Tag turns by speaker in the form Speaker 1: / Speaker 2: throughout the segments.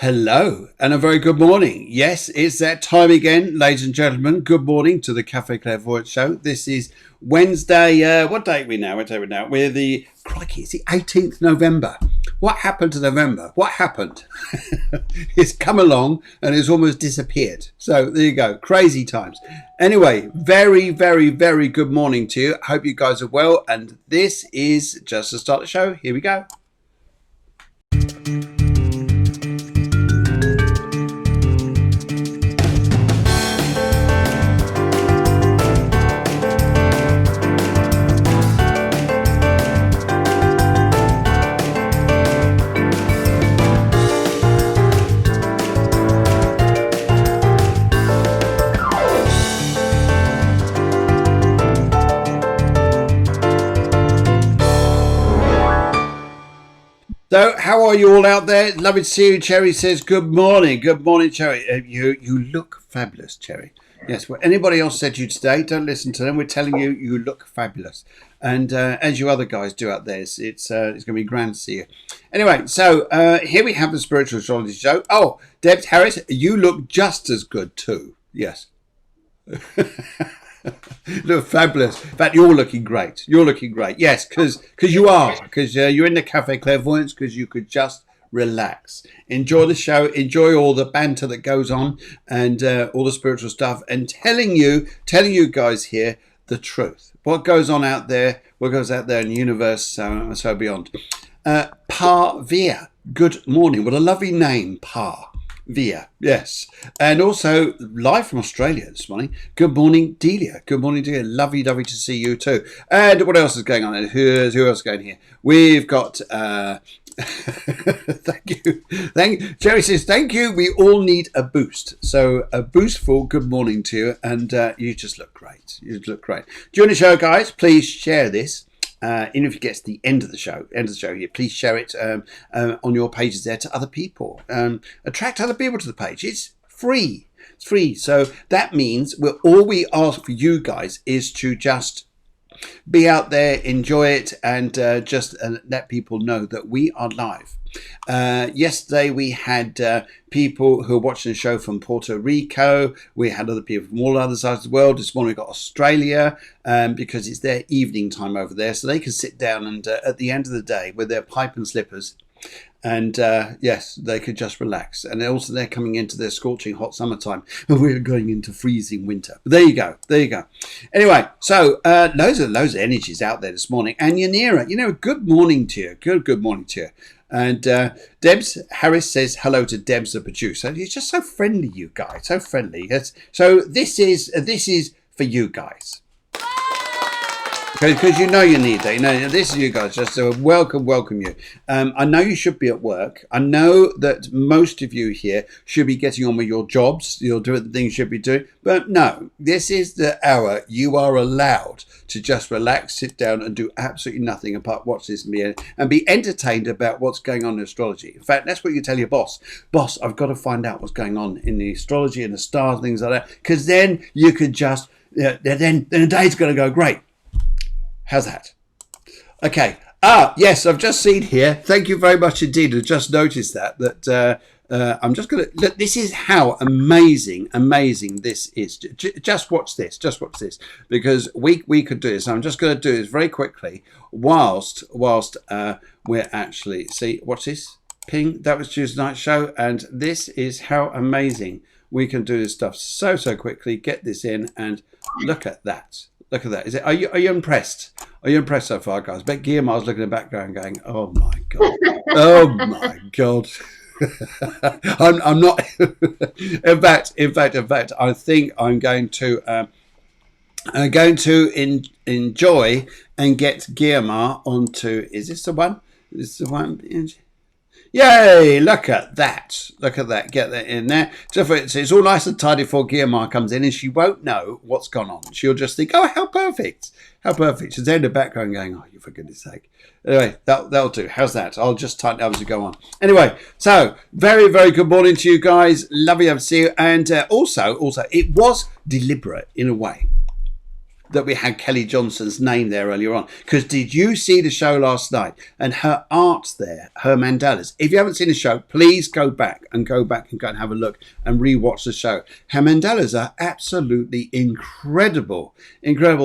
Speaker 1: Hello and a very good morning. Yes, it's that time again, ladies and gentlemen. Good morning to the Cafe Clairvoyance show. This is Wednesday. What date are we now? We're crikey, it's the 18th November. What happened to November? What happened? It's come along and it's almost disappeared. So there you go. Crazy times. Anyway, very, very, very good morning to you. Hope you guys are well. And this is just to start the show. Here we go. So, how are you all out there? Lovely to see you. Cherry says, good morning. Good morning, Cherry. You look fabulous, Cherry. Yes, what anybody else said to you today, don't listen to them. We're telling you, you look fabulous. And as you other guys do out there, it's going to be grand to see you. Anyway, so here we have the Spiritual Astrology Show. Oh, Deb Harris, you look just as good too. Yes. Look fabulous. In fact, you're looking great. You're looking great. Yes, because you are. Because you're in the Cafe Clairvoyance because you could just relax. Enjoy the show. Enjoy all the banter that goes on and all the spiritual stuff. And telling you guys here the truth. What goes on out there, what goes out there in the universe, so beyond. Pa Via, good morning. What a lovely name, Pa Via, yes. And also live from Australia this morning. Good morning, Delia. Good morning, Delia. Lovely to see you too. And what else is going on? Who else is going here? We've got thank you. Jerry says thank you. We all need a boost. So a boostful good morning to you, and you just look great. You look great. During the show, guys, please share this. Even if you get to the end of the show here, please share it on your pages there to other people. Attract other people to the page. It's free. It's free. So that means all we ask for you guys is to just be out there, enjoy it, and just let people know that we are live. Yesterday we had people who are watching the show from Puerto Rico. We had other people from all other sides of the world. This morning we got Australia because it's their evening time over there, so they can sit down and at the end of the day with their pipe and slippers, and yes, they could just relax. And also they're coming into their scorching hot summertime, and we're going into freezing winter. But there you go. Anyway, so loads of energies out there this morning. And Yanira, good morning to you. Good morning to you. And Debs Harris says hello to Debs, the producer. He's just so friendly, you guys, so friendly. So this is for you guys. Because you need that. This is you guys. Just to welcome you. I know you should be at work. I know that most of you here should be getting on with your jobs. You're doing the things you should be doing. But no, this is the hour you are allowed to just relax, sit down and do absolutely nothing apart watch this and be entertained about what's going on in astrology. In fact, that's what you tell your boss. Boss, I've got to find out what's going on in the astrology and the stars, things like that. Because then you could just, then the day's going to go great. How's that? Okay. Yes, I've just seen here. Thank you very much indeed. I just noticed that I'm just going to look. This is how amazing this is. Just watch this. Because we could do this. I'm just going to do this very quickly whilst we're actually see. What's this? Ping. That was Tuesday night show, and this is how amazing we can do this stuff so quickly. Get this in and look at that. Look at that. Are you impressed? Are you impressed so far, guys? I bet Guiomar's looking in the background going, oh my God. Oh my God. I'm not. in fact, I think I'm going to enjoy and get Guiomar onto, is this the one? Is this the one? Yay, look at that. Get that in there. So it's all nice and tidy before Guiomar comes in, and she won't know what's gone on. She'll just think, oh, how perfect. She's there in the background going, oh, you for goodness sake. Anyway, that'll do. How's that? I'll just tighten it up as we go on. Anyway, so very, very good morning to you guys. Lovely to see you. And also, it was deliberate in a way. that we had Kelly Johnson's name there earlier on. Because did you see the show last night? And her art there, her mandalas. If you haven't seen the show, please go back and go and have a look and rewatch the show. Her mandalas are absolutely incredible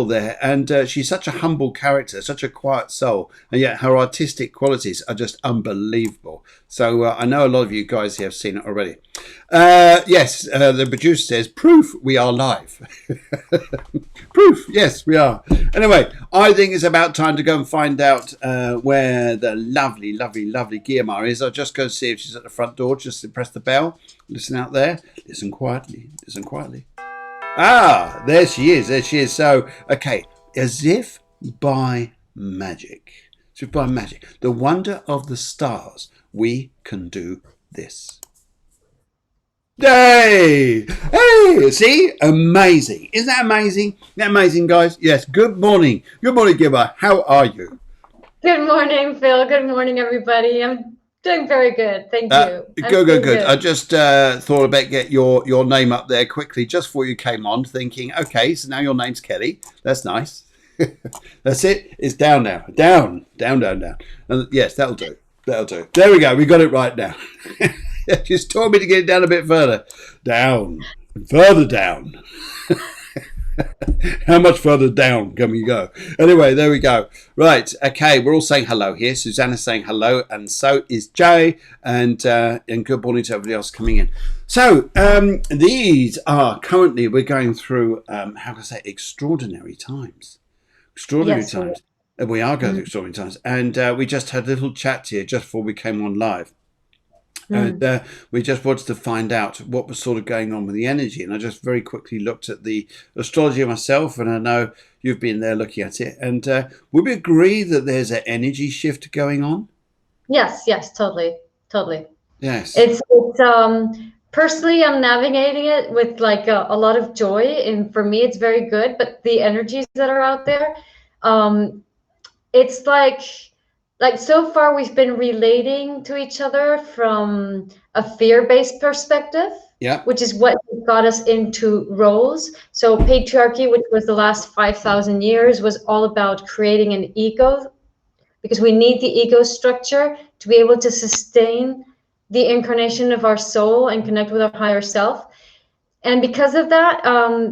Speaker 1: there. And she's such a humble character, such a quiet soul, and yet her artistic qualities are just unbelievable. So I know a lot of you guys here have seen it already. Yes, the producer says, proof we are live. Proof, yes, we are. Anyway, I think it's about time to go and find out where the lovely Guiomar is. I'll just go see if she's at the front door, just to press the bell. Listen out there. Listen quietly. Ah, there she is. So, okay, as if by magic. The wonder of the stars, we can do this. Hey, see, amazing. Isn't that amazing? Isn't that amazing, guys? Yes. Good morning, Guiomar. How are you?
Speaker 2: Good morning, Phil. Good morning, everybody. I'm doing very good. Thank you.
Speaker 1: Good. I just thought I'd better get your name up there quickly just before you came on, thinking, okay, so now your name's Kelly. That's nice. That's it. It's down now. Down. And yes, that'll do. There we go. We got it right now. Just told me to get it down a bit further. Further down. How much further down can we go? Anyway, there we go. Right. Okay. We're all saying hello here. Susanna's saying hello, and so is Jay. And good morning to everybody else coming in. So these are currently, we're going through, how can I say, extraordinary times. Times. And we are going through extraordinary times. And we just had a little chat here just before we came on live. And we just wanted to find out what was sort of going on with the energy. And I just very quickly looked at the astrology myself, and I know you've been there looking at it. And would we agree that there's an energy shift going on?
Speaker 2: Yes, totally.
Speaker 1: Yes.
Speaker 2: It's personally, I'm navigating it with like a lot of joy, and for me, it's very good. But the energies that are out there, it's like so far we've been relating to each other from a fear-based perspective, which is what got us into roles. So patriarchy, which was the last 5,000 years, was all about creating an ego, because we need the ego structure to be able to sustain the incarnation of our soul and connect with our higher self. And because of that,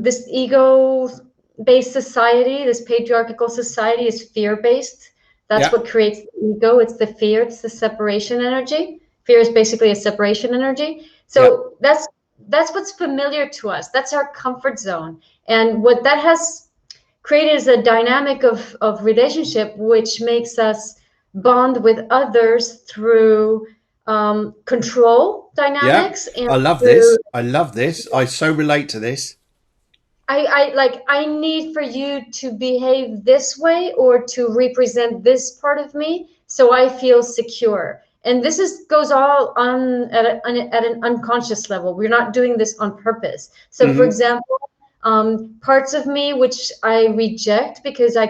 Speaker 2: this ego-based society, this patriarchal society, is fear-based. That's what creates the ego. It's the fear. It's the separation energy. Fear is basically a separation energy. So that's what's familiar to us. That's our comfort zone. And what that has created is a dynamic of relationship, which makes us bond with others through control dynamics.
Speaker 1: And I love this. I so relate to this.
Speaker 2: I need for you to behave this way or to represent this part of me, so I feel secure. And this goes all on at an unconscious level. We're not doing this on purpose. So, for example, parts of me which I reject because I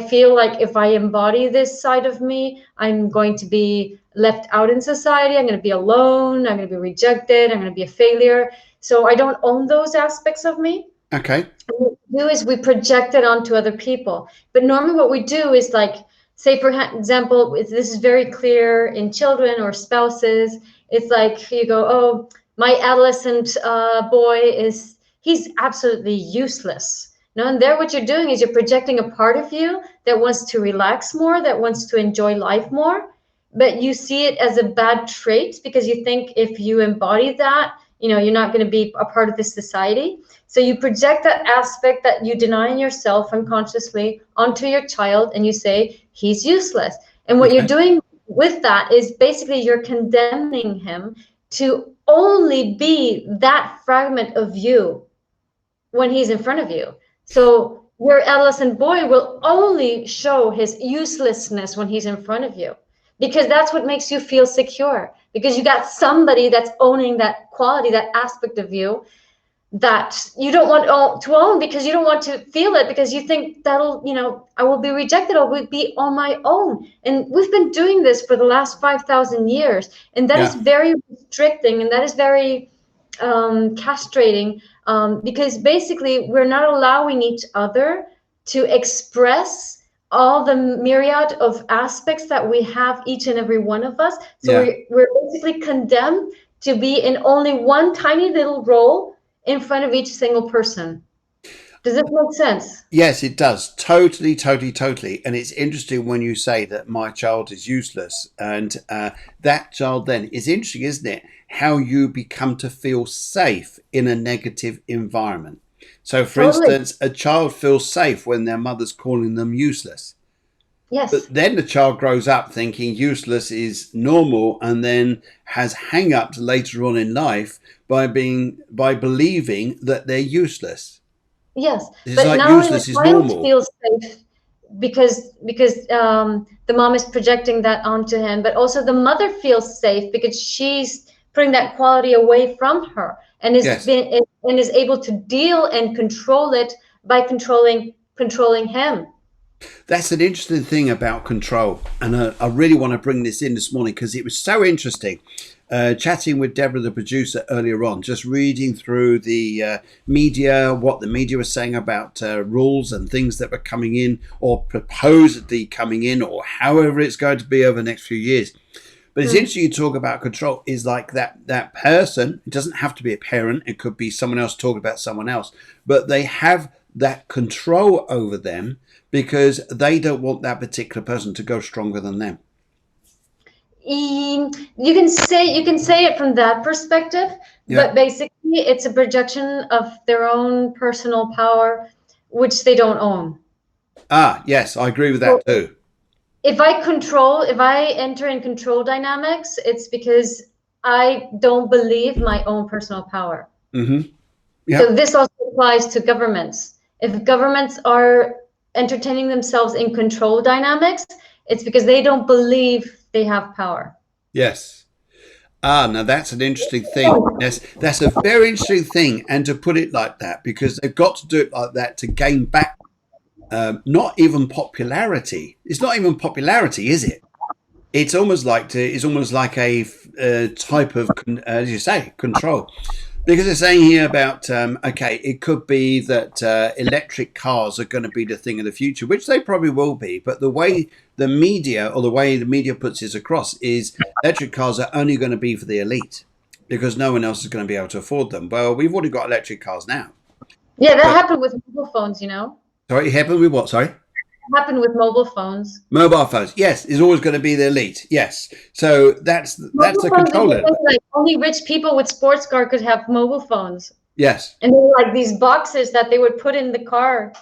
Speaker 2: feel like if I embody this side of me, I'm going to be left out in society. I'm going to be alone. I'm going to be rejected. I'm going to be a failure. So I don't own those aspects of me.
Speaker 1: Okay.
Speaker 2: And what we do is we project it onto other people. But normally what we do is, like, say, for example, this is very clear in children or spouses. It's like you go, oh, my adolescent boy he's absolutely useless. No, and there what you're doing is you're projecting a part of you that wants to relax more, that wants to enjoy life more. But you see it as a bad trait because you think if you embody that, you're not going to be a part of this society. So you project that aspect that you deny in yourself unconsciously onto your child, and you say, he's useless. And what you're doing with that is basically you're condemning him to only be that fragment of you when he's in front of you. So your adolescent boy will only show his uselessness when he's in front of you, because that's what makes you feel secure, because you got somebody that's owning that quality, that aspect of you that you don't want to own, because you don't want to feel it, because you think that'll, I will be rejected, I will be on my own. And we've been doing this for the last 5,000 years. And that is very restricting, and that is very castrating because basically we're not allowing each other to express all the myriad of aspects that we have, each and every one of us. So
Speaker 1: Yeah.
Speaker 2: we're basically condemned to be in only one tiny little role in front of each single person. Does this make sense?
Speaker 1: Yes, it does. Totally, totally, totally. And it's interesting when you say that my child is useless. And that child then is interesting, isn't it? How you become to feel safe in a negative environment. So, for
Speaker 2: Totally.
Speaker 1: instance, a child feels safe when their mother's calling them useless.
Speaker 2: Yes.
Speaker 1: But then the child grows up thinking useless is normal and then has hang ups later on in life by believing that they're useless.
Speaker 2: Yes.
Speaker 1: It's
Speaker 2: But
Speaker 1: like
Speaker 2: not only the
Speaker 1: useless is
Speaker 2: child
Speaker 1: normal.
Speaker 2: feels safe because the mom is projecting that onto him, but also the mother feels safe because she's putting that quality away from her and
Speaker 1: Yes.
Speaker 2: is able to deal and control it by controlling him.
Speaker 1: That's an interesting thing about control. And I really want to bring this in this morning because it was so interesting. Chatting with Deborah, the producer, earlier on, just reading through the media, what the media was saying about rules and things that were coming in or proposedly coming in or however it's going to be over the next few years. But it's interesting you talk about control is like that person. It doesn't have to be a parent. It could be someone else talking about someone else. But they have that control over them because they don't want that particular person to go stronger than them.
Speaker 2: You can say it from that perspective,
Speaker 1: Yeah.
Speaker 2: but basically it's a projection of their own personal power, which they don't own.
Speaker 1: Ah, yes, I agree with that too.
Speaker 2: If I enter in control dynamics, it's because I don't believe my own personal power.
Speaker 1: Mm-hmm. Yeah.
Speaker 2: So this also applies to governments. If governments are entertaining themselves in control dynamics, it's because they don't believe they have power.
Speaker 1: Yes. Ah, now that's an interesting thing. That's a very interesting thing, and to put it like that, because they've got to do it like that to gain back not even popularity. It's not even popularity, is it? It's almost like a type of, as you say, control. Because they're saying here about, okay, it could be that electric cars are going to be the thing of the future, which they probably will be. But the way the media puts this across is electric cars are only going to be for the elite because no one else is going to be able to afford them. Well, we've already got electric cars now.
Speaker 2: Yeah, that happened with mobile phones,
Speaker 1: Sorry, it happened with what? Sorry?
Speaker 2: Happened with mobile phones.
Speaker 1: Mobile phones, yes, is always going to be the elite. Yes, so that's the control element.
Speaker 2: Like only rich people with sports car could have mobile phones.
Speaker 1: Yes,
Speaker 2: and they were like these boxes that they would put in the car.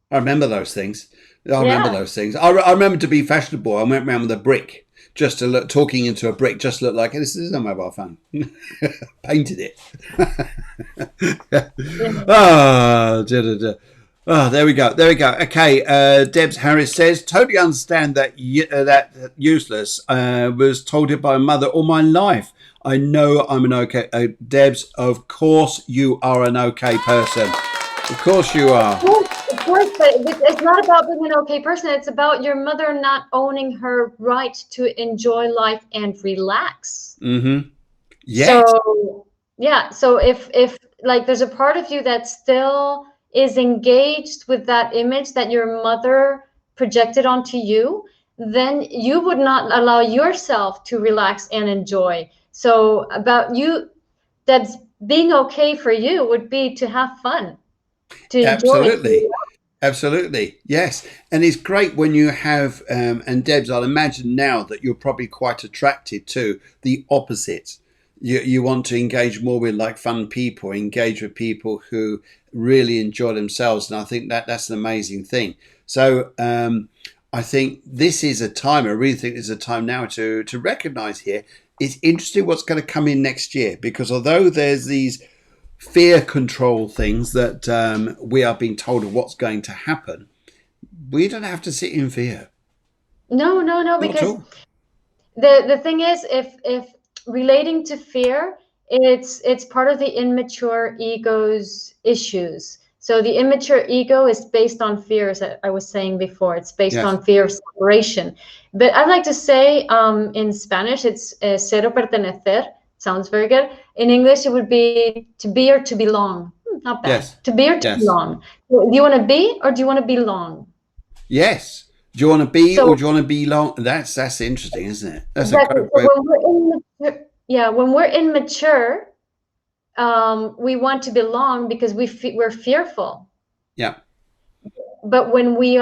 Speaker 1: I remember those things. I remember to be fashionable. I went around with a brick just to look, talking into a brick, just look like this is a mobile phone. Painted it. Oh, there we go. Okay, Debs Harris says, totally understand that that useless was told it by a mother all my life. I know I'm an okay. Debs, of course you are an okay person. Of course you are.
Speaker 2: Of course, but it's not about being an okay person. It's about your mother not owning her right to enjoy life and relax.
Speaker 1: Mm-hmm. Yes.
Speaker 2: So, yeah. So if like there's a part of you that still is engaged with that image that your mother projected onto you, then you would not allow yourself to relax and enjoy. So about you, that's being okay for you would be to have fun, to enjoy.
Speaker 1: Absolutely, yes. And it's great when you have, and Debs, I'll imagine now that you're probably quite attracted to the opposite. You want to engage more with like fun people, engage with people who really enjoy themselves. And I think that's an amazing thing. So I think this is a time, I really think there's a time now to recognize here. It's interesting what's going to come in next year, because although there's these fear control things that we are being told of what's going to happen, we don't have to sit in fear.
Speaker 2: No,
Speaker 1: Not
Speaker 2: because the thing is, if relating to fear, it's part of the immature ego's issues. So the immature ego is based on fear, as I was saying before. It's based on fear of separation. But I'd like to say in Spanish, it's ser o pertenecer. Sounds very good. In English, it would be to be or to belong. Not bad.
Speaker 1: Yes.
Speaker 2: To be or to
Speaker 1: Yes.
Speaker 2: belong. Do you want to be or do you want to belong?
Speaker 1: Yes. Do you want to be or
Speaker 2: So
Speaker 1: do you want to belong? That's interesting, isn't it? That's a
Speaker 2: exactly.
Speaker 1: great,
Speaker 2: So
Speaker 1: great.
Speaker 2: when we're immature, we want to belong because we're fearful.
Speaker 1: Yeah.
Speaker 2: But when we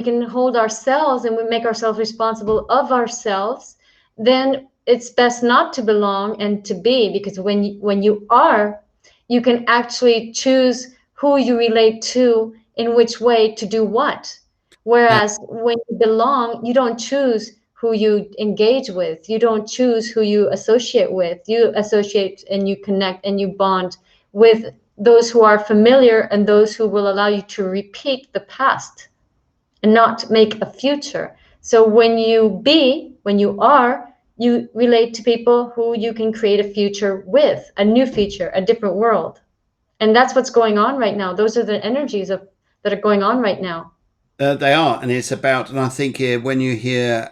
Speaker 2: can hold ourselves and we make ourselves responsible of ourselves, then it's best not to belong and to be, because when you are, you can actually choose who you relate to, in which way to do what.
Speaker 1: Yeah.
Speaker 2: Whereas when you belong, you don't choose who you engage with, you don't choose who you associate with, you associate and you connect and you bond with those who are familiar and those who will allow you to repeat the past and not make a future. So when you are, you relate to people who you can create a future with, a new future, a different world. And that's what's going on right now. Those are the energies that are going on right now.
Speaker 1: They are, and it's about, and I think here when you hear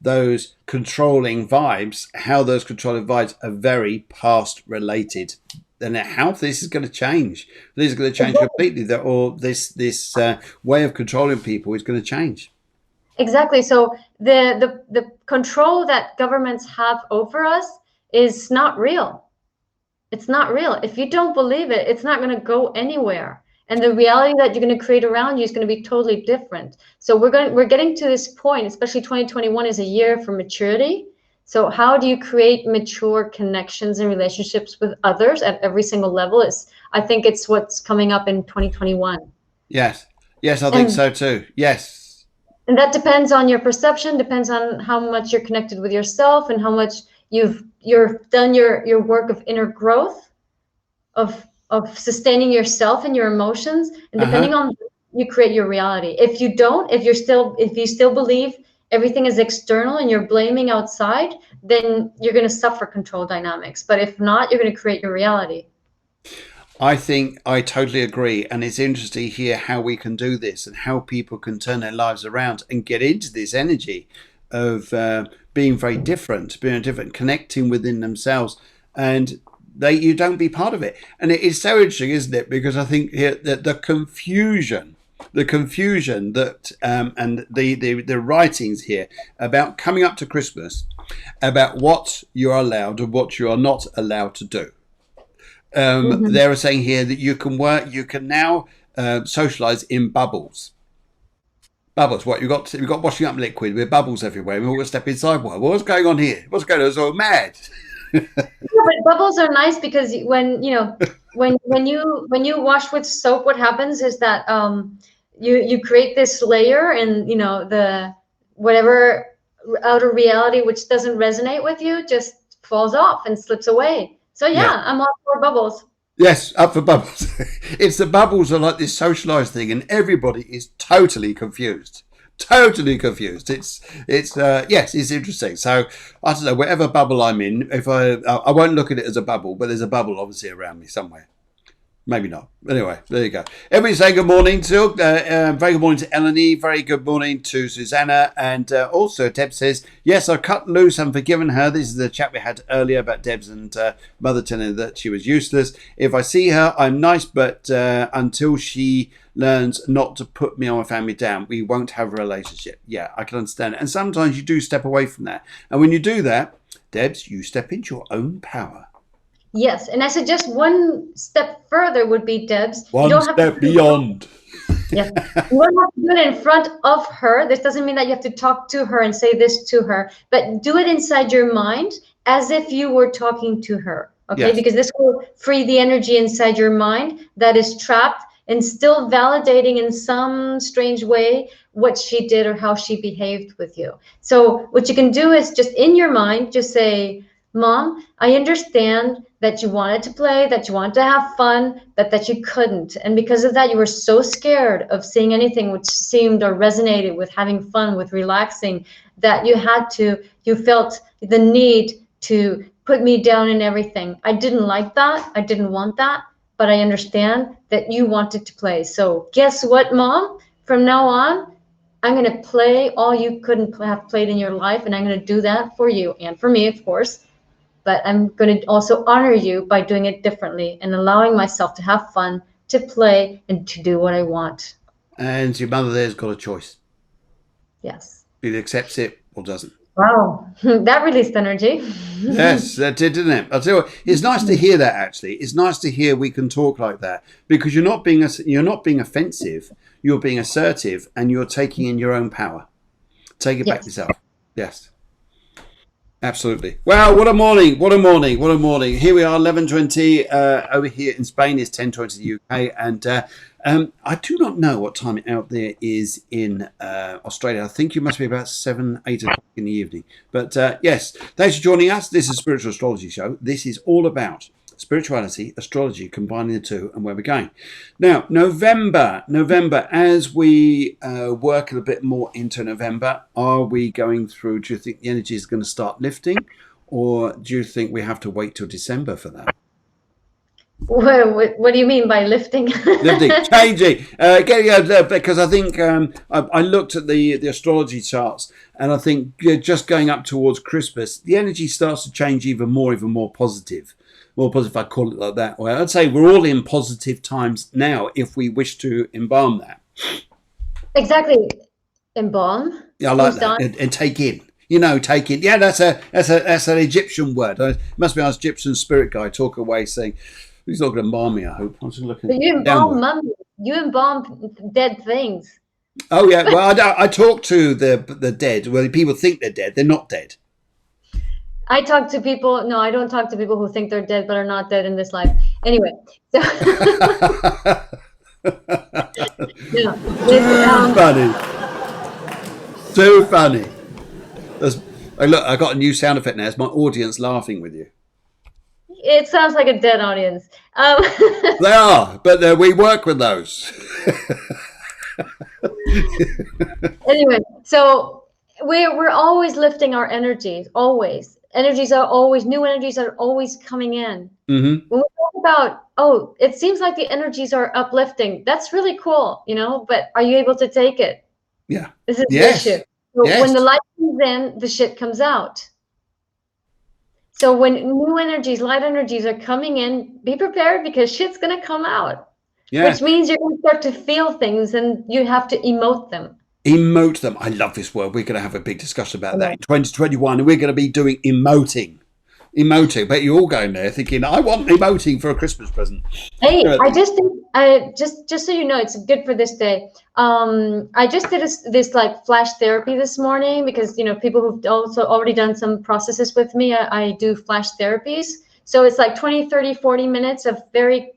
Speaker 1: those controlling vibes, how those controlling vibes are very past related, and how this is going to change. This is going to change completely. That or this way of controlling people is going to change.
Speaker 2: Exactly. So the control that governments have over us is not real. It's not real. If you don't believe it, it's not going to go anywhere. And the reality that you're going to create around you is going to be totally different. So we're getting to this point, especially 2021 is a year for maturity. So how do you create mature connections and relationships with others at every single level is, I think it's what's coming up in 2021.
Speaker 1: Yes, yes, I think
Speaker 2: And
Speaker 1: so too. Yes,
Speaker 2: and that depends on your perception, depends on how much you're connected with yourself and how much you've done your work of inner growth, of sustaining yourself and your emotions, and
Speaker 1: uh
Speaker 2: depending
Speaker 1: huh.
Speaker 2: on, you create your reality. If you don't, if you still believe everything is external and you're blaming outside, then you're going to suffer control dynamics. But if not, you're going to create your reality.
Speaker 1: I think I totally agree, and it's interesting here how we can do this and how people can turn their lives around and get into this energy of being very different, being different, connecting within themselves, and you don't be part of it. And it is so interesting, isn't it? Because I think here that the confusion that and the writings here about coming up to Christmas, about what you are allowed and what you are not allowed to do.
Speaker 2: Hmm.
Speaker 1: They're saying here that you can now socialize in bubbles. Bubbles. What you've got washing up liquid with bubbles everywhere. We're all gonna step inside one. What's going on here? What's going on? It's all mad.
Speaker 2: Yeah, but bubbles are nice because when you wash with soap, what happens is that you create this layer, and the whatever outer reality which doesn't resonate with you just falls off and slips away. So
Speaker 1: Yeah.
Speaker 2: yeah, I'm all for bubbles.
Speaker 1: Yes, up for bubbles. It's the bubbles are like this socialized thing, and everybody is totally confused. Totally confused. It's yes, it's interesting. So I don't know. Whatever bubble I'm in, if I won't look at it as a bubble, but there's a bubble obviously around me somewhere. Maybe not. Anyway, there you go. Everybody say good morning to, very good morning to Eleni, very good morning to Susanna, and also Deb says, yes, I cut loose and forgiven her. This is the chat we had earlier about Deb's and mother telling her that she was useless. If I see her, I'm nice, but until she learns not to put me or my family down, we won't have a relationship. Yeah, I can understand it. And sometimes you do step away from that. And when you do that, Debs, you step into your own power.
Speaker 2: Yes, and I suggest one step further would be, Debs, you
Speaker 1: One
Speaker 2: don't have to
Speaker 1: step beyond.
Speaker 2: Yes. You don't have to do it in front of her. This doesn't mean that you have to talk to her and say this to her, but do it inside your mind as if you were talking to her. Okay,
Speaker 1: Yes.
Speaker 2: because this will free the energy inside your mind that is trapped and still validating in some strange way what she did or how she behaved with you. So what you can do is just in your mind, just say, Mom, I understand that you wanted to play, that you wanted to have fun, but that you couldn't. And because of that, you were so scared of seeing anything which seemed or resonated with having fun, with relaxing, that you felt the need to put me down in everything. I didn't like that. I didn't want that, but I understand that you wanted to play. So guess what, Mom? From now on, I'm going to play all you couldn't have played in your life, and I'm going to do that for you and for me, of course. but I'm going to also honor you by doing it differently and allowing myself to have fun, to play, and to do what I want.
Speaker 1: And your mother there's got a choice.
Speaker 2: Yes.
Speaker 1: Either accepts it or doesn't.
Speaker 2: Wow, that released energy.
Speaker 1: Yes, that did, didn't it? I'll tell you what, it's nice to hear that. Actually, it's nice to hear we can talk like that, because you're not being offensive. You're being assertive, and you're taking in your own power. Take it back yourself. Yes, absolutely. Wow, what a morning! What a morning! What a morning! Here we are, 11:20 over here in Spain. It's 10:20 the UK, and I do not know what time out there is in Australia. I think you must be about 7, 8 o'clock in the evening. But yes, thanks for joining us. This is a Spiritual Astrology Show. This is all about spirituality, astrology, combining the two, and where we're going. Now, November, as we work a bit more into November, are we going through, do you think the energy is going to start lifting, or do you think we have to wait till December for that?
Speaker 2: What do you mean by lifting?
Speaker 1: Lifting, changing, because I think I looked at the astrology charts, and I think just going up towards Christmas, the energy starts to change even more positive. More positive, I call it like that. Well, I'd say we're all in positive times now if we wish to embalm that.
Speaker 2: Exactly, embalm.
Speaker 1: Yeah, I like that, and take in. Take in. Yeah, that's an Egyptian word. It must be our Egyptian spirit guy talk away saying, he's not going to embalm me, I hope. I'm just looking.
Speaker 2: But you embalm mummies. You embalm dead things.
Speaker 1: Oh yeah, well I talk to the dead. Well, people think they're dead. They're not dead.
Speaker 2: I talk to people. No, I don't talk to people who think they're dead but are not dead in this life. Anyway, so
Speaker 1: funny. Too funny. Look, I got a new sound effect now. It's my audience laughing with you.
Speaker 2: It sounds like a dead audience.
Speaker 1: They are, but we work with those.
Speaker 2: Anyway, so we're always lifting our energies. Always. New energies are always coming in.
Speaker 1: Mm-hmm.
Speaker 2: When we talk about, it seems like the energies are uplifting. That's really cool, but are you able to take it?
Speaker 1: Yeah.
Speaker 2: This is the issue. So when the light comes in, the shit comes out. So when new energies, light energies are coming in, be prepared, because shit's going to come out. Yeah. Which means you're going to start to feel things, and you have to emote them.
Speaker 1: Emote them. I love this word. We're going to have a big discussion about that in 2021, and we're going to be doing emoting. But you're all going there thinking, I want emoting for a Christmas present.
Speaker 2: Hey, I just think, just so you know, it's good for this day. I just did this like flash therapy this morning, because people who've also already done some processes with me, I do flash therapies. So it's like 20, 30, 40 minutes of very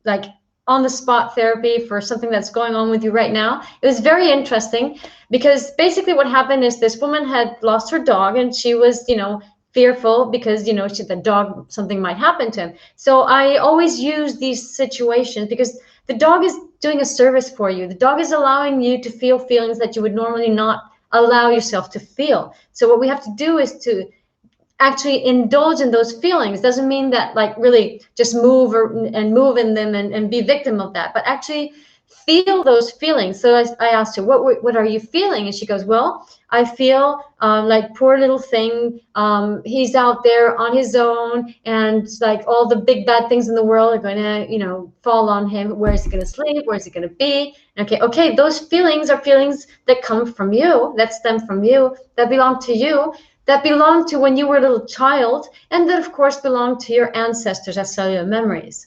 Speaker 2: like on the spot therapy for something that's going on with you right now. It was very interesting, because basically what happened is this woman had lost her dog, and she was, fearful because, the dog, something might happen to him. So I always use these situations, because the dog is doing a service for you. The dog is allowing you to feel feelings that you would normally not allow yourself to feel. So what we have to do is to actually indulge in those feelings. Doesn't mean that like really just move in them and be victim of that, but actually feel those feelings. So I asked her, what are you feeling? And she goes, well, I feel like poor little thing. He's out there on his own, and like all the big bad things in the world are going to, fall on him. Where is he going to sleep? Where is he going to be? Okay. Those feelings are feelings that come from you, that stem from you, that belong to you, that belong to when you were a little child, and that of course belong to your ancestors as cellular memories.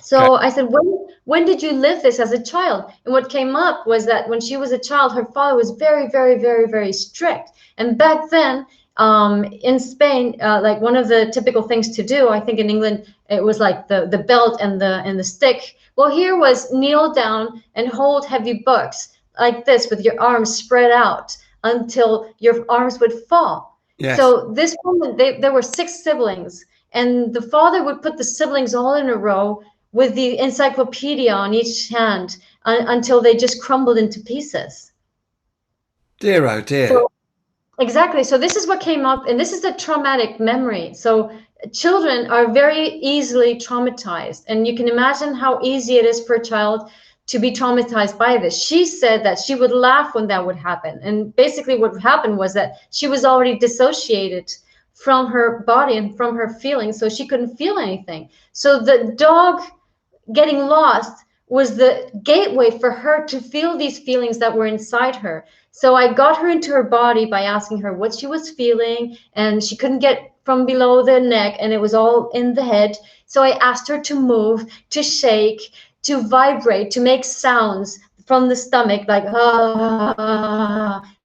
Speaker 2: So I said, when did you live this as a child? And what came up was that when she was a child, her father was very, very, very, very strict. And back then, in Spain, like one of the typical things to do, I think in England, it was like the belt and the stick. Well, here was kneel down and hold heavy books like this with your arms spread out until your arms would fall. Yes. So this woman, there were 6 siblings, and the father would put the siblings all in a row with the encyclopedia on each hand until they just crumbled into pieces.
Speaker 1: Dear, oh dear.
Speaker 2: So, exactly. So this is what came up, and this is the traumatic memory. So children are very easily traumatized, and you can imagine how easy it is for a child to be traumatized by this. She said that she would laugh when that would happen. And basically what happened was that she was already dissociated from her body and from her feelings, so she couldn't feel anything. So the dog getting lost was the gateway for her to feel these feelings that were inside her. So I got her into her body by asking her what she was feeling, and she couldn't get from below the neck, and it was all in the head. So I asked her to move, to shake, to vibrate, to make sounds from the stomach, like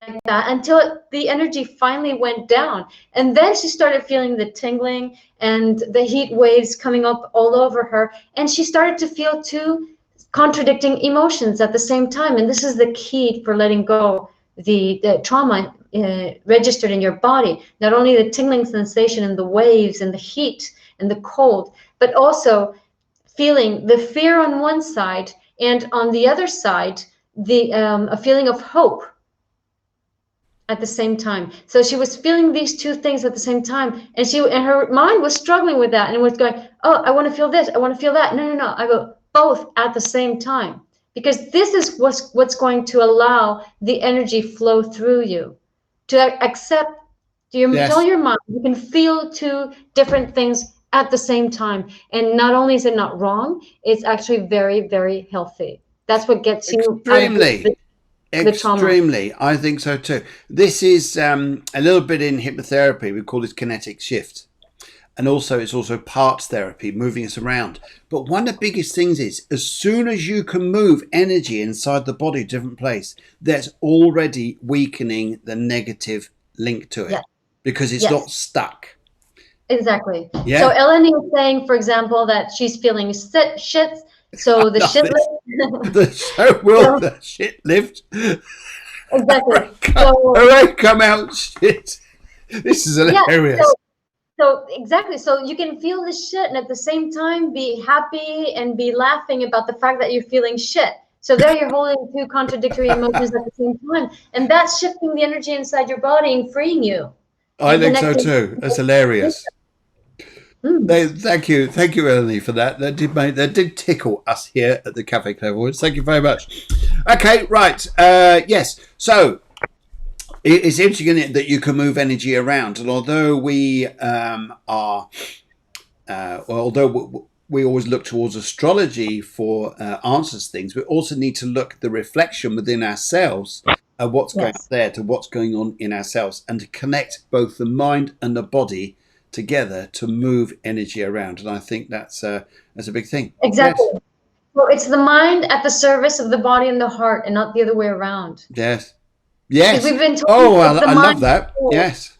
Speaker 2: like that, until the energy finally went down. And then she started feeling the tingling and the heat waves coming up all over her, and she started to feel two contradicting emotions at the same time. And this is the key for letting go the trauma registered in your body. Not only the tingling sensation and the waves and the heat and the cold, but also feeling the fear on one side, and on the other side, the a feeling of hope at the same time. So she was feeling these two things at the same time, and her mind was struggling with that, and was going, oh, I want to feel this, I want to feel that. No. I go, both at the same time, because this is what's going to allow the energy flow through you, to accept. Tell your mind you can feel two different things at the same time, and not only is it not wrong, it's actually very, very healthy. That's what gets you
Speaker 1: extremely.
Speaker 2: Extremely,
Speaker 1: I think so too. This is a little bit in hypnotherapy. We call this kinetic shift, and also it's also parts therapy, moving us around. But one of the biggest things is, as soon as you can move energy inside the body, different place, that's already weakening the negative link to it.
Speaker 2: Yes.
Speaker 1: Because it's not stuck.
Speaker 2: Exactly.
Speaker 1: Yeah.
Speaker 2: So Eleni is saying, for example, that she's feeling shit. So the shit lift.
Speaker 1: Will the shit lift?
Speaker 2: Exactly.
Speaker 1: Come out shit. This is hilarious.
Speaker 2: So exactly. So you can feel the shit and at the same time be happy and be laughing about the fact that you're feeling shit. So there you're holding two contradictory emotions at the same time. And that's shifting the energy inside your body and freeing you.
Speaker 1: I think so too. That's hilarious. Thank you, Eleni, for that. That did tickle us here at the Cafe Clairvoyance. Thank you very much. Okay, right. Yes. So it's interesting, isn't it, that you can move energy around, and although we although we always look towards astrology for answers to things, we also need to look at the reflection within ourselves. What's going on there to what's going on in ourselves, and to connect both the mind and the body together to move energy around. And I think that's a big thing.
Speaker 2: Exactly. Yes. Well, it's the mind at the service of the body and the heart, and not the other way around.
Speaker 1: Yes.
Speaker 2: We've been told
Speaker 1: I love that. Yes.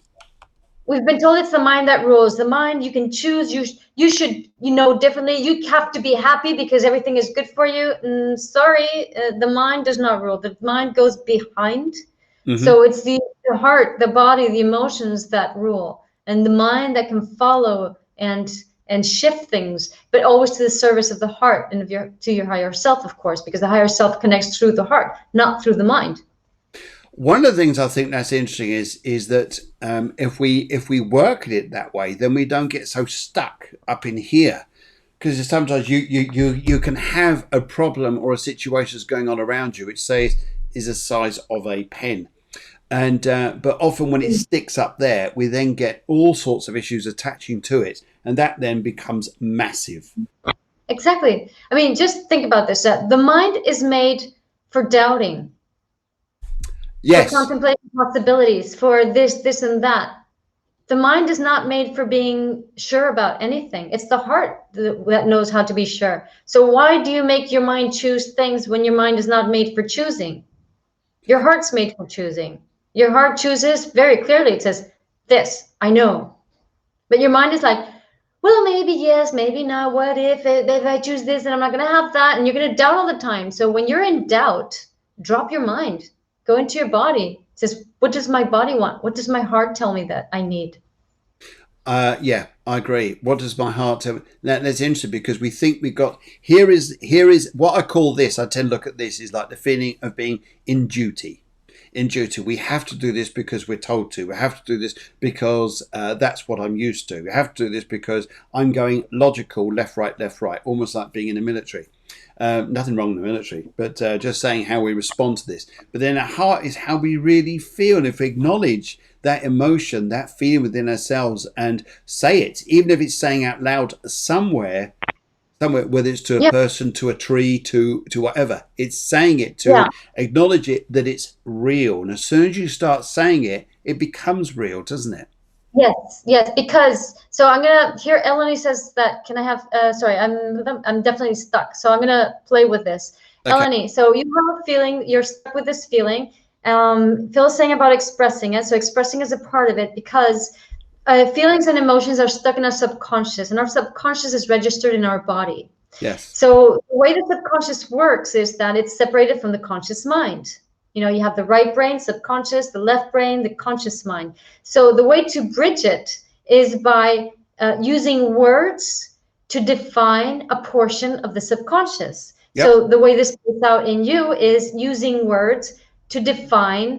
Speaker 2: We've been told it's the mind that rules. The mind, you can choose. You should, differently. You have to be happy because everything is good for you. Sorry, the mind does not rule. The mind goes behind. Mm-hmm. So it's the heart, the body, the emotions that rule, and the mind that can follow and shift things, but always to the service of the heart and to your higher self, of course, because the higher self connects through the heart, not through the mind.
Speaker 1: One of the things I think that's interesting is that if we work at it that way, then we don't get so stuck up in here, because sometimes you can have a problem or a situation that's going on around you, which say is the size of a pen, and but often when it sticks up there, we then get all sorts of issues attaching to it, and that then becomes massive.
Speaker 2: Exactly. I mean, just think about this: the mind is made for doubting.
Speaker 1: Yes.
Speaker 2: For contemplating possibilities, for this and that. The mind is not made for being sure about anything. It's the heart that knows how to be sure. So why do you make your mind choose things when your mind is not made for choosing? Your heart's made for choosing. Your heart chooses very clearly. It says, this, I know. But your mind is like, well, maybe yes, maybe not. What if I choose this and I'm not going to have that? And you're going to doubt all the time. So when you're in doubt, drop your mind. Go into your body. It says, what does my body want? What does my heart tell me that I need?
Speaker 1: Yeah, I agree. What does my heart tell me? That's interesting, because we think we got, here is what I call this. I tend to look at this is like the feeling of being in duty. In duty, we have to do this because we're told to. We have to do this because that's what I'm used to. We have to do this because I'm going logical, left, right, almost like being in the military. Nothing wrong in the military, but just saying how we respond to this. But then our heart is how we really feel. And if we acknowledge that emotion, that feeling within ourselves, and say it, even if it's saying out loud somewhere, whether it's to a
Speaker 2: Yeah.
Speaker 1: person, to a tree, to whatever. It's saying it to
Speaker 2: Yeah.
Speaker 1: acknowledge it, that it's real. And as soon as you start saying it, it becomes real, doesn't it?
Speaker 2: Yes, yes, because so I'm gonna here Eleni says that can I have sorry, I'm definitely stuck. So I'm gonna play with this.
Speaker 1: Okay.
Speaker 2: Eleni, so you have a feeling, you're stuck with this feeling. Phil's saying about expressing it. So expressing is a part of it because feelings and emotions are stuck in our subconscious, and our subconscious is registered in our body.
Speaker 1: Yes.
Speaker 2: So the way the subconscious works is that it's separated from the conscious mind. You know, you have the right brain, subconscious, the left brain, the conscious mind. So the way to bridge it is by using words to define a portion of the subconscious.
Speaker 1: Yep.
Speaker 2: So the way this plays out in you is using words to define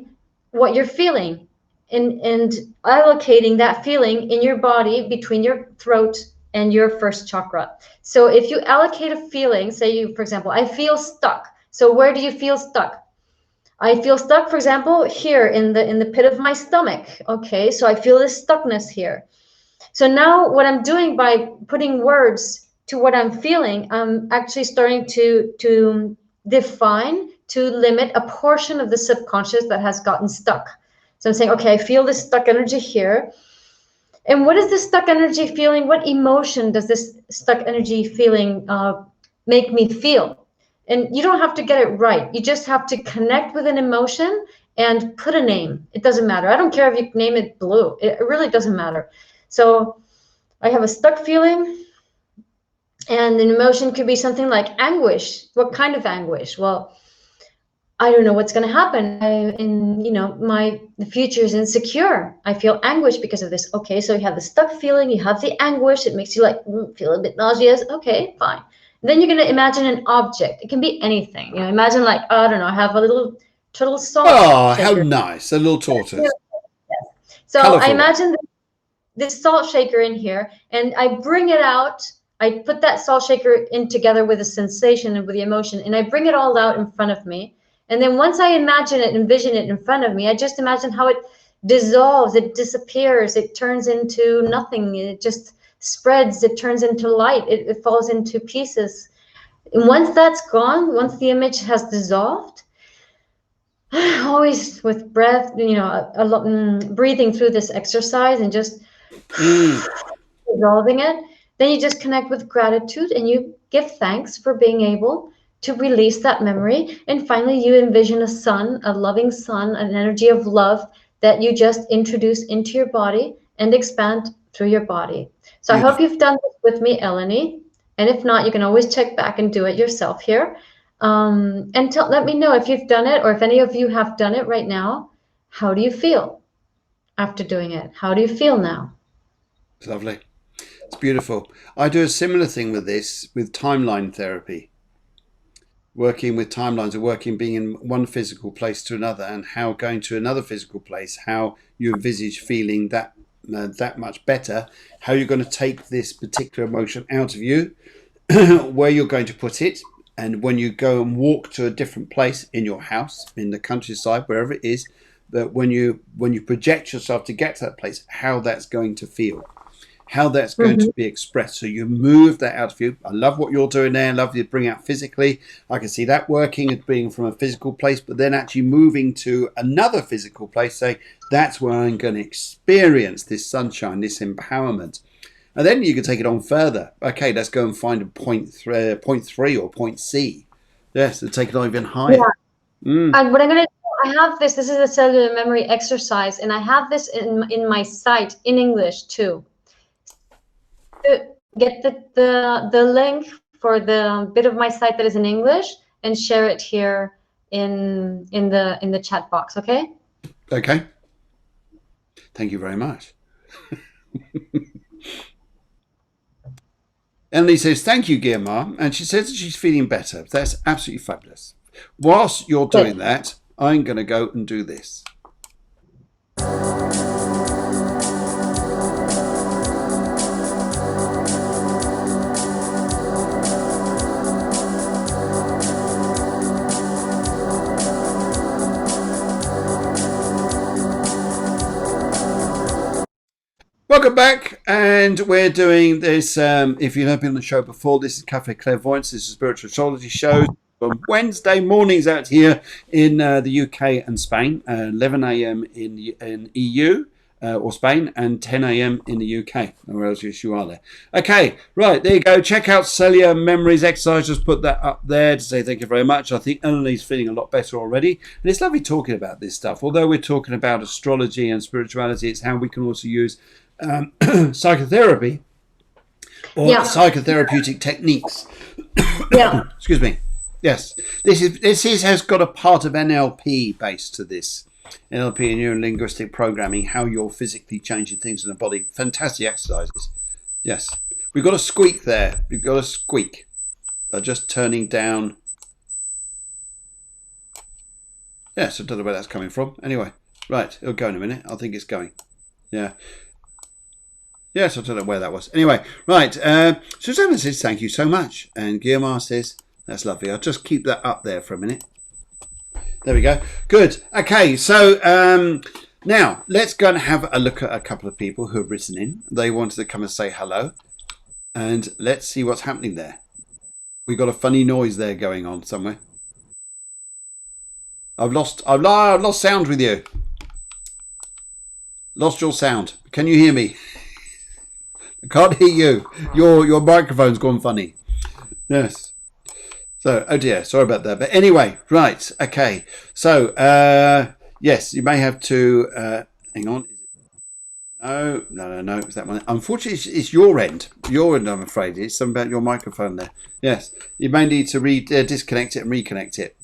Speaker 2: what you're feeling and allocating that feeling in your body between your throat and your first chakra. So if you allocate a feeling, say you, for example, I feel stuck. So where do you feel stuck? I feel stuck, for example, here in the pit of my stomach. Okay, so I feel this stuckness here. So now what I'm doing by putting words to what I'm feeling, I'm actually starting to define, to limit a portion of the subconscious that has gotten stuck. So I'm saying, okay, I feel this stuck energy here. And what is this stuck energy feeling? What emotion does this stuck energy feeling make me feel? And you don't have to get it right. You just have to connect with an emotion and put a name. It doesn't matter. I don't care if you name it blue. It really doesn't matter. So I have a stuck feeling, and an emotion could be something like anguish. What kind of anguish? Well, I don't know what's going to happen. The future is insecure. I feel anguish because of this. Okay, so you have the stuck feeling, you have the anguish. It makes you like feel a bit nauseous. Okay, fine. Then you're going to imagine an object. It can be anything. You know, imagine like, oh, I don't know, I have a little turtle salt
Speaker 1: Oh, how
Speaker 2: shaker.
Speaker 1: nice. A little tortoise.
Speaker 2: Yes. So
Speaker 1: Colourful
Speaker 2: I imagine this salt shaker in here, and I bring it out. I put that salt shaker in together with the sensation and with the emotion, and I bring it all out in front of me. And then once I imagine it, envision it in front of me, I just imagine how it dissolves, it disappears, it turns into nothing, it just spreads, it turns into light, it falls into pieces. And once that's gone, once the image has dissolved, always with breath, breathing through this exercise and just dissolving it, then you just connect with gratitude and you give thanks for being able to release that memory. And finally, you envision a sun, a loving sun, an energy of love that you just introduce into your body and expand through your body. So I hope you've done this with me, Eleni. And if not, you can always check back and do it yourself here. And let me know if you've done it or if any of you have done it right now. How do you feel after doing it? How do you feel now?
Speaker 1: It's lovely. It's beautiful. I do a similar thing with this, with timeline therapy. Working with timelines of being in one physical place to another, and how going to another physical place, how you envisage feeling that much better, how you're going to take this particular emotion out of you, where you're going to put it, and when you go and walk to a different place in your house, in the countryside, wherever it is, that when you project yourself to get to that place, how that's going to feel, how that's going to be expressed. So you move that out of you. I love what you're doing there. I love you to bring out physically. I can see that working as being from a physical place, but then actually moving to another physical place, saying that's where I'm going to experience this sunshine, this empowerment. And then you can take it on further. Okay, let's go and find a point 3 or point C. Yes, to take it on even higher.
Speaker 2: Yeah. And what I'm going to do, I have this is a cellular memory exercise, and I have this in my site in English too. Get the link for the bit of my site that is in English and share it here in the chat box. Okay.
Speaker 1: Okay. Thank you very much. Emily says, thank you, Guiomar. And she says that she's feeling better. That's absolutely fabulous. Whilst you're doing that, I'm going to go and do this. welcome back. And we're doing this. If you've not been on the show before, this is Cafe Clairvoyance. This is a spiritual astrology show on Wednesday mornings out here in the UK and Spain, 11 a.m. in EU. Or Spain, and 10 a.m. in the UK, or else you are there. Okay, right, there you go. Check out Cellular Memories Exercise. Just put that up there to say thank you very much. I think Emily's feeling a lot better already. And it's lovely talking about this stuff. Although we're talking about astrology and spirituality, it's how we can also use psychotherapy or psychotherapeutic techniques. Excuse me. Yes, this has got a part of NLP based to this. NLP and neuro-linguistic programming, how you're physically changing things in the body. Fantastic exercises. Yes. We've got a squeak there. We've got a squeak. They're just turning down. Yes, I don't know where that's coming from. Anyway, right. It'll go in a minute. I think it's going. Yeah. Yes, I don't know where that was. Anyway, right. Susanna says, thank you so much. And Guiomar says, that's lovely. I'll just keep that up there for a minute. There we go. Good. Okay, so now let's go and have a look at a couple of people who have written in. They wanted to come and say hello. And let's see what's happening there. We got a funny noise there going on somewhere. I've lost sound with you. Lost your sound. Can you hear me? I can't hear you. Your microphone's gone funny. Yes. So, oh dear, sorry about that. But anyway, right, okay. So, yes, you may have to, hang on. No, it's that one. Unfortunately, it's your end. Your end, I'm afraid. It's something about your microphone there. Yes, you may need to disconnect it and reconnect it.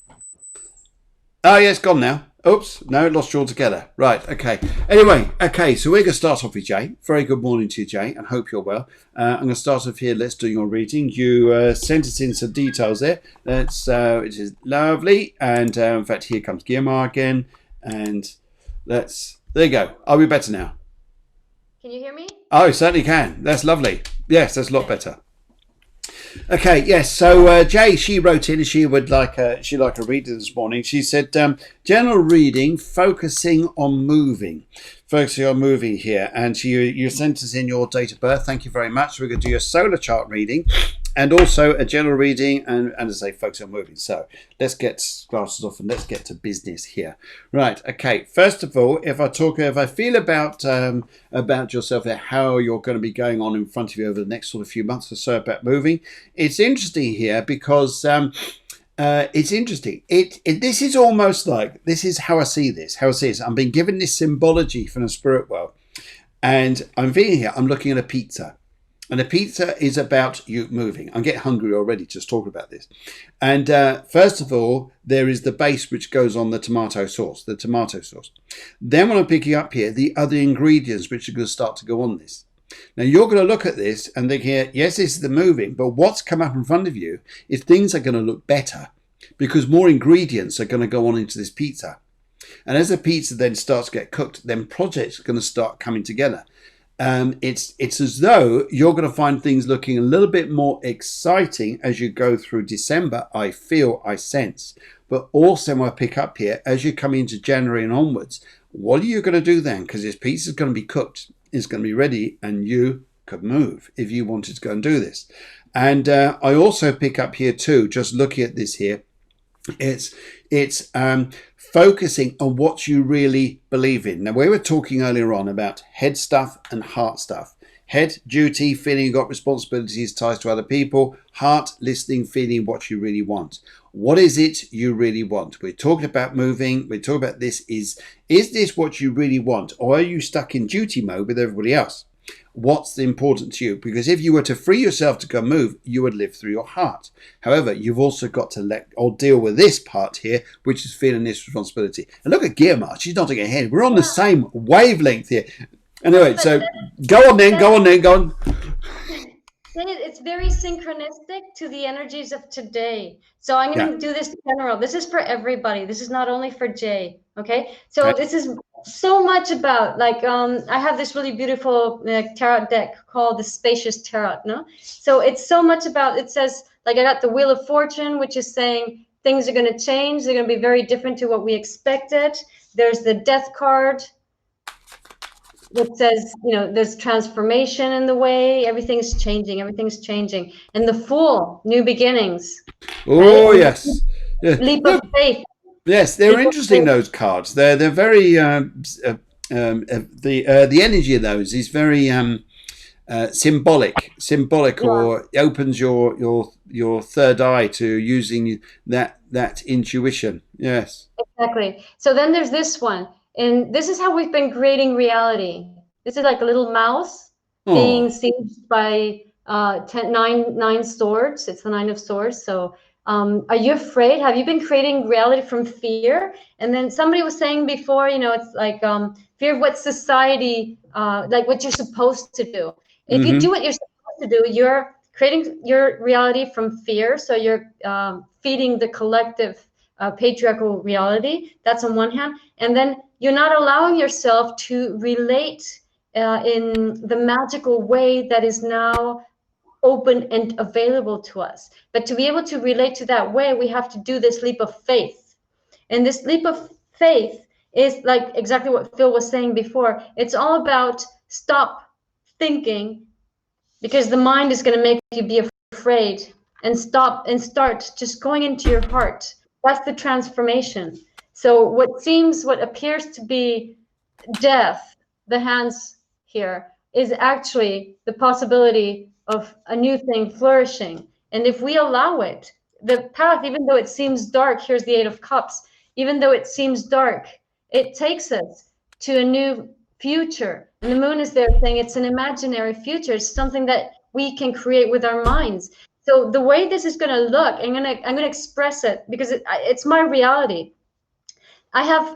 Speaker 1: Oh, yeah, it's gone now. Oops, no, lost you altogether. Right, okay. Anyway, okay, so we're going to start off with Jay. Very good morning to you, Jay, and hope you're well. I'm going to start off here. Let's do your reading. You sent us in some details there. Which is lovely. And in fact, here comes Guiomar again. And there you go. Are we better now?
Speaker 2: Can you hear me?
Speaker 1: Oh, certainly can. That's lovely. Yes, that's a lot better. Okay, yes. So Jay, she wrote in and she would like a reader this morning. She said, general reading, focusing on moving here. And you sent us in your date of birth. Thank you very much. We're going to do your solar chart reading and also a general reading and as I say, focus on moving. So let's get glasses off and let's get to business here. Right. Okay. First of all, if I feel about yourself, how you're going to be going on in front of you over the next sort of few months or so about moving, it's interesting here because it's interesting. This is almost like, this is how I see this. I'm being given this symbology from the spirit world, and I'm feeling here. I'm looking at a pizza. And a pizza is about you moving. I'm getting hungry already just talking about this. And first of all, there is the base which goes on the tomato sauce. Then when I'm picking up here, the other ingredients which are going to start to go on this. Now you're going to look at this and think here, yes, this is the moving, but what's come up in front of you is things are going to look better because more ingredients are going to go on into this pizza. And as the pizza then starts to get cooked, then projects are going to start coming together. It's as though you're going to find things looking a little bit more exciting as you go through December. I sense, but also when I pick up here, as you come into January and onwards, what are you going to do then? Because this pizza is going to be cooked, it's going to be ready, and you could move if you wanted to go and do this. And I also pick up here too, just looking at this here, it's focusing on what you really believe in. Now, we were talking earlier on about head stuff and heart stuff. Head, duty, feeling you've got responsibilities, ties to other people. Heart, listening, feeling what you really want. What is it you really want? We're talking about moving. We're talking about this. Is this what you really want? Or are you stuck in duty mode with everybody else? What's important to you? Because if you were to free yourself to go move, you would live through your heart. However, you've also got to deal with this part here, which is feeling this responsibility. And look at Guiomar, she's nodding her head. We're on the same wavelength here. Anyway, so go on.
Speaker 2: It's very synchronistic to the energies of today. So I'm going to do this general. This is for everybody. This is not only for Jay. Okay. So this is so much about I have this really beautiful tarot deck called the Spacious Tarot. No. So it's so much about, it says, I got the Wheel of Fortune, which is saying things are going to change. They're going to be very different to what we expected. There's the Death card. what says, there's transformation in the way, everything's changing, and the Fool, new beginnings, right?
Speaker 1: Oh,
Speaker 2: And
Speaker 1: yes. Yeah.
Speaker 2: leap of
Speaker 1: Look,
Speaker 2: faith,
Speaker 1: yes, they're
Speaker 2: leap of
Speaker 1: interesting,
Speaker 2: faith.
Speaker 1: those cards. They're very the energy of those is very symbolic,
Speaker 2: Yeah,
Speaker 1: or it opens your third eye to using that intuition. Yes.
Speaker 2: exactly. So then there's this one, and this is how we've been creating reality. This is like a little mouse being
Speaker 1: Oh.
Speaker 2: sieged by nine swords. It's the Nine of Swords. So are you afraid? Have you been creating reality from fear? And then somebody was saying before, it's like fear of what society, like what you're supposed to do. If you do
Speaker 1: Mm-hmm.
Speaker 2: what you're supposed to do, you're creating your reality from fear. So you're feeding the collective patriarchal reality. That's on one hand. And then you're not allowing yourself to relate in the magical way that is now open and available to us. But to be able to relate to that way, we have to do this leap of faith. And this leap of faith is like exactly what Phil was saying before. It's all about stop thinking, because the mind is going to make you be afraid, and stop and start just going into your heart. That's the transformation. So what appears to be death, the hands here, is actually the possibility of a new thing flourishing. And if we allow it, the path, even though it seems dark, here's the Eight of Cups, even though it seems dark, it takes us to a new future. And the moon is there saying it's an imaginary future. It's something that we can create with our minds. So the way this is going to look, I'm going to express it because it's my reality. I have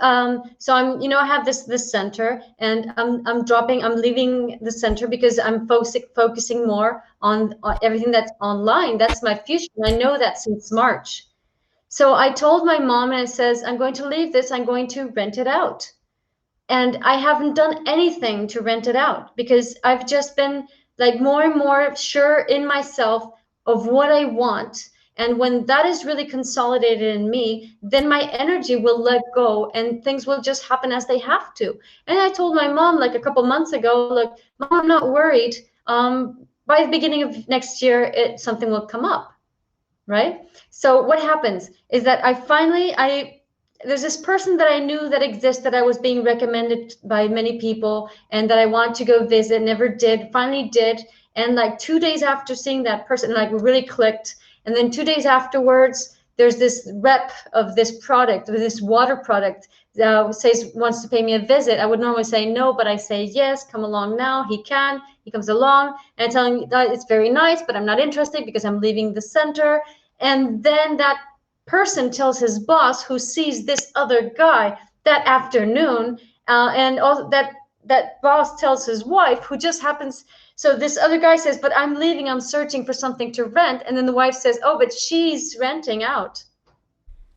Speaker 2: so I have this center, and I'm leaving the center because I'm focusing more on everything that's online. That's my future. And I know that since March. So I told my mom, and it says, I'm going to leave this. I'm going to rent it out. And I haven't done anything to rent it out because I've just been like more and more sure in myself of what I want. And when that is really consolidated in me, then my energy will let go and things will just happen as they have to. And I told my mom like a couple months ago, look, Mom, I'm not worried. By the beginning of next year, something will come up, right? So what happens is that there's this person that I knew that exists, that I was being recommended by many people, and that I want to go visit, never did, finally did. And like 2 days after seeing that person, like really clicked. And then 2 days afterwards, there's this rep of this product, of this water product, says wants to pay me a visit. I would normally say no, but I say yes, come along now. He comes along, and I tell him that it's very nice, but I'm not interested because I'm leaving the center. And then that person tells his boss, who sees this other guy that afternoon, and also that boss tells his wife, who just happens. So this other guy says, but I'm leaving, I'm searching for something to rent. And then the wife says, oh, but she's renting out.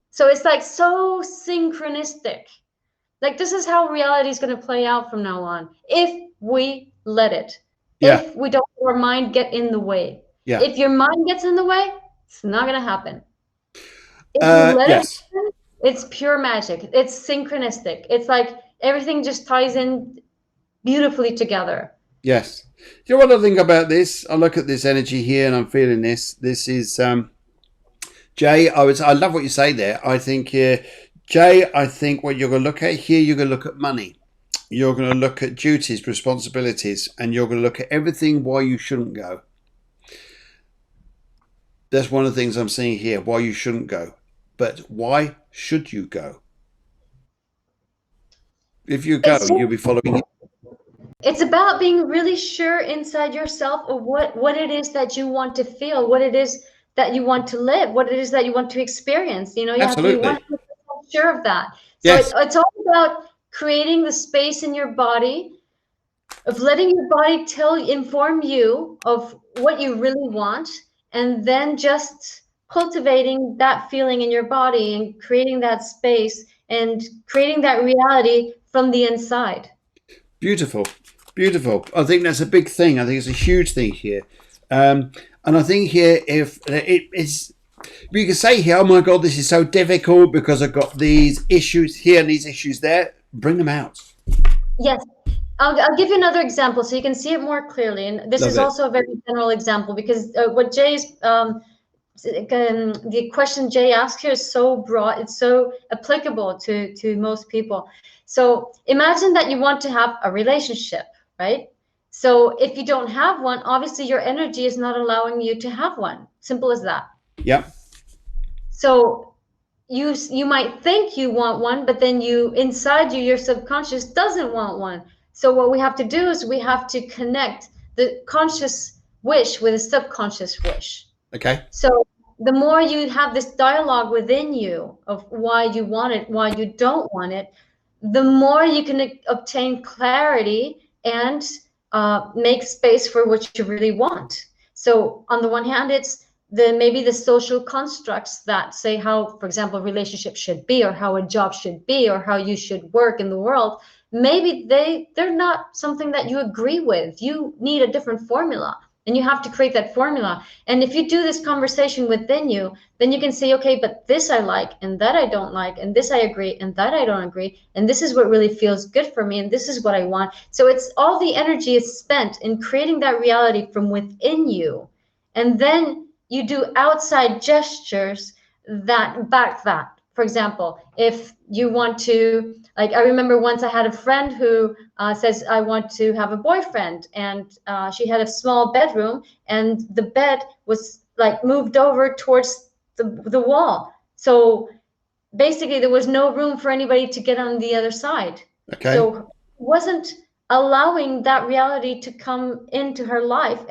Speaker 2: So it's like so synchronistic. Like this is how reality is going to play out from now on, if we let it,
Speaker 1: Yeah.
Speaker 2: if we don't let our mind get in the way.
Speaker 1: Yeah.
Speaker 2: If your mind gets in the way, it's not going to happen. If you let it
Speaker 1: Yes.
Speaker 2: happen, it's pure magic. It's synchronistic. It's like everything just ties in beautifully together.
Speaker 1: Yes. You know what I think about this? I look at this energy here, and I'm feeling this. This is Jay. I love what you say there. I think Jay. I think what you're going to look at here, you're going to look at money. You're going to look at duties, responsibilities, and you're going to look at everything why you shouldn't go. That's one of the things I'm seeing here. Why you shouldn't go, but why should you go? If you go,
Speaker 2: It's
Speaker 1: you'll be following it.
Speaker 2: it's about being really sure inside yourself of what it is that you want to feel, what it is that you want to live, what it is that you want to experience. You have to be
Speaker 1: Absolutely.
Speaker 2: 100% sure of that. So
Speaker 1: Yes.
Speaker 2: it's all about creating the space in your body, of letting your body inform you of what you really want, and then just cultivating that feeling in your body and creating that space and creating that reality from the inside.
Speaker 1: Beautiful. Beautiful. I think that's a big thing. I think it's a huge thing here. And I think here, if it's, you can say here, oh my God, this is so difficult because I've got these issues here and these issues there. Bring them out.
Speaker 2: Yes. I'll give you another example so you can see it more clearly. And this
Speaker 1: Love
Speaker 2: is
Speaker 1: it.
Speaker 2: also a very general example because what Jay's the question Jay asked here is so broad, it's so applicable to most people. So imagine that you want to have a relationship, right? So if you don't have one, obviously your energy is not allowing you to have one. Simple as that.
Speaker 1: Yep.
Speaker 2: So you might think you want one, but then you inside you, your subconscious doesn't want one. So what we have to do is we have to connect the conscious wish with a subconscious wish.
Speaker 1: Okay.
Speaker 2: So the more you have this dialogue within you of why you want it, why you don't want it, the more you can obtain clarity and make space for what you really want. So on the one hand, it's maybe the social constructs that say how, for example, a relationship should be, or how a job should be, or how you should work in the world. Maybe they're not something that you agree with. You need a different formula. And you have to create that formula. And if you do this conversation within you, then you can say, okay, but this I like, and that I don't like, and this I agree, and that I don't agree, and this is what really feels good for me, and this is what I want. So it's all the energy is spent in creating that reality from within you. And then you do outside gestures that back that. For example, if you want to, like, I remember once I had a friend who says, I want to have a boyfriend. And she had a small bedroom, and the bed was like moved over towards the wall. So basically, there was no room for anybody to get on the other side.
Speaker 1: Okay.
Speaker 2: So wasn't allowing that reality to come into her life,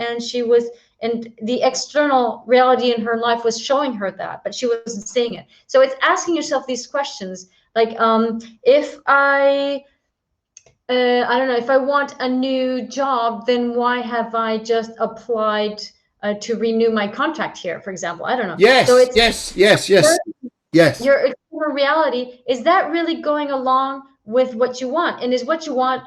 Speaker 2: and the external reality in her life was showing her that, but she wasn't seeing it. So it's asking yourself these questions, like if I don't know, if I want a new job, then why have I just applied to renew my contract here, for example? I don't know.
Speaker 1: Yes.
Speaker 2: So it's
Speaker 1: Yes.
Speaker 2: your external reality, is that really going along with what you want? And is what you want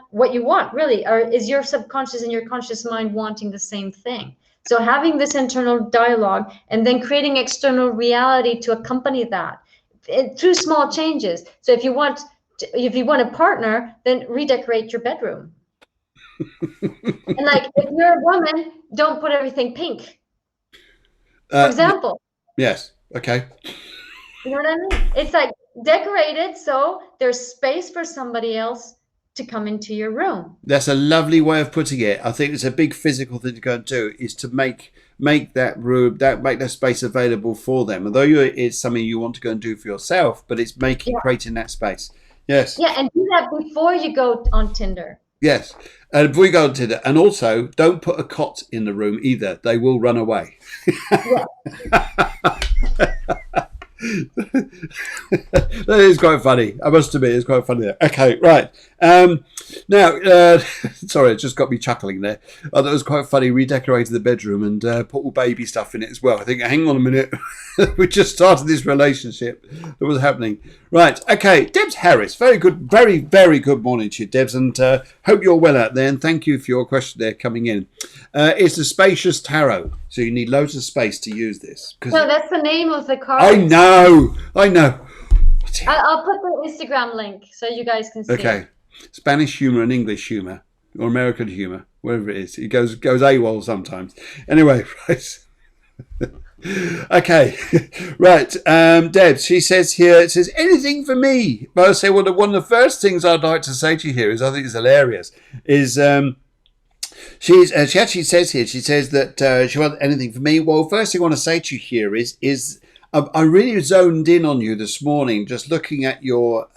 Speaker 2: really, or is your subconscious and your conscious mind wanting the same thing? So having this internal dialogue and then creating external reality to accompany that through small changes. So if you want a partner, then redecorate your bedroom. And like if you're a woman, don't put everything pink, for example.
Speaker 1: Yes. Okay.
Speaker 2: You know what I mean? It's like decorated so there's space for somebody else to come into your room.
Speaker 1: That's a lovely way of putting it. I think it's a big physical thing to go and do, is to make that room, make that space available for them. Although it's something you want to go and do for yourself, but it's creating that space. Yes.
Speaker 2: Yeah, and do that before you go on Tinder.
Speaker 1: Yes. Before you go on Tinder. And also, don't put a cot in the room either. They will run away.
Speaker 2: Yeah.
Speaker 1: That is quite funny. I must admit, it's quite funny there. Okay, right. Now, sorry, it just got me chuckling there. I thought it was quite funny. Redecorated the bedroom and put all baby stuff in it as well. I think, hang on a minute. We just started this relationship. That was happening. Right. Okay. Debs Harris. Very good. Very, very good morning to you, Debs. And hope you're well out there. And thank you for your question there coming in. It's a spacious tarot. So you need loads of space to use this.
Speaker 2: No, that's the name of the card.
Speaker 1: I know.
Speaker 2: I'll put the Instagram link so you guys can see.
Speaker 1: Okay. Spanish humor and English humor, or American humor, whatever it is. It goes AWOL sometimes. Anyway, right. Okay, right. Deb, she says here, it says, anything for me? But I say, well, one of the first things I'd like to say to you here is, I think it's hilarious, is she actually says here, she says that she wants anything for me. Well, first thing I want to say to you here is I really zoned in on you this morning, just looking at your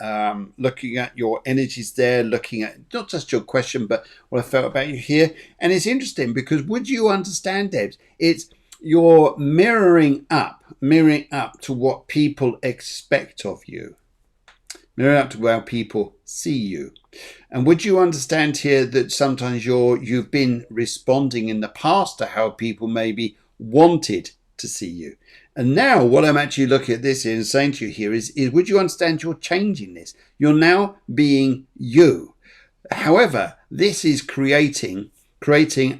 Speaker 1: energies there, looking at not just your question, but what I felt about you here. And it's interesting because would you understand, Debs? It's you're mirroring up to what people expect of you, mirroring up to how people see you. And would you understand here that sometimes you've been responding in the past to how people maybe wanted to see you? And now what I'm actually looking at this and saying to you here is would you understand you're changing this? You're now being you. However, this is creating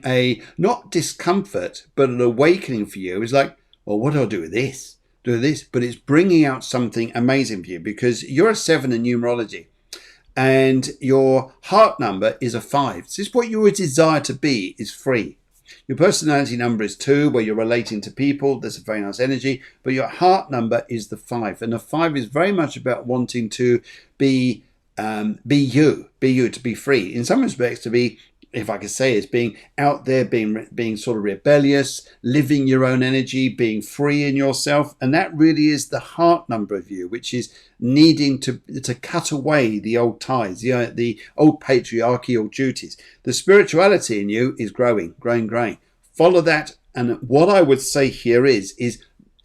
Speaker 1: a not discomfort, but an awakening for you. It's like, well, what do I do with this? But it's bringing out something amazing for you because you're a 7 in numerology. and your heart number is a 5. This is what you desire to be, is free. Your personality number is 2, where you're relating to people. There's a very nice energy. But your heart number is the 5. And the 5 is very much about wanting to be you, to be free. In some respects, to be, if I could say, is being out there, being sort of rebellious, living your own energy, being free in yourself. And that really is the heart number of you, which is needing to cut away the old ties, the old patriarchal duties. The spirituality in you is growing. Follow that. And what I would say here is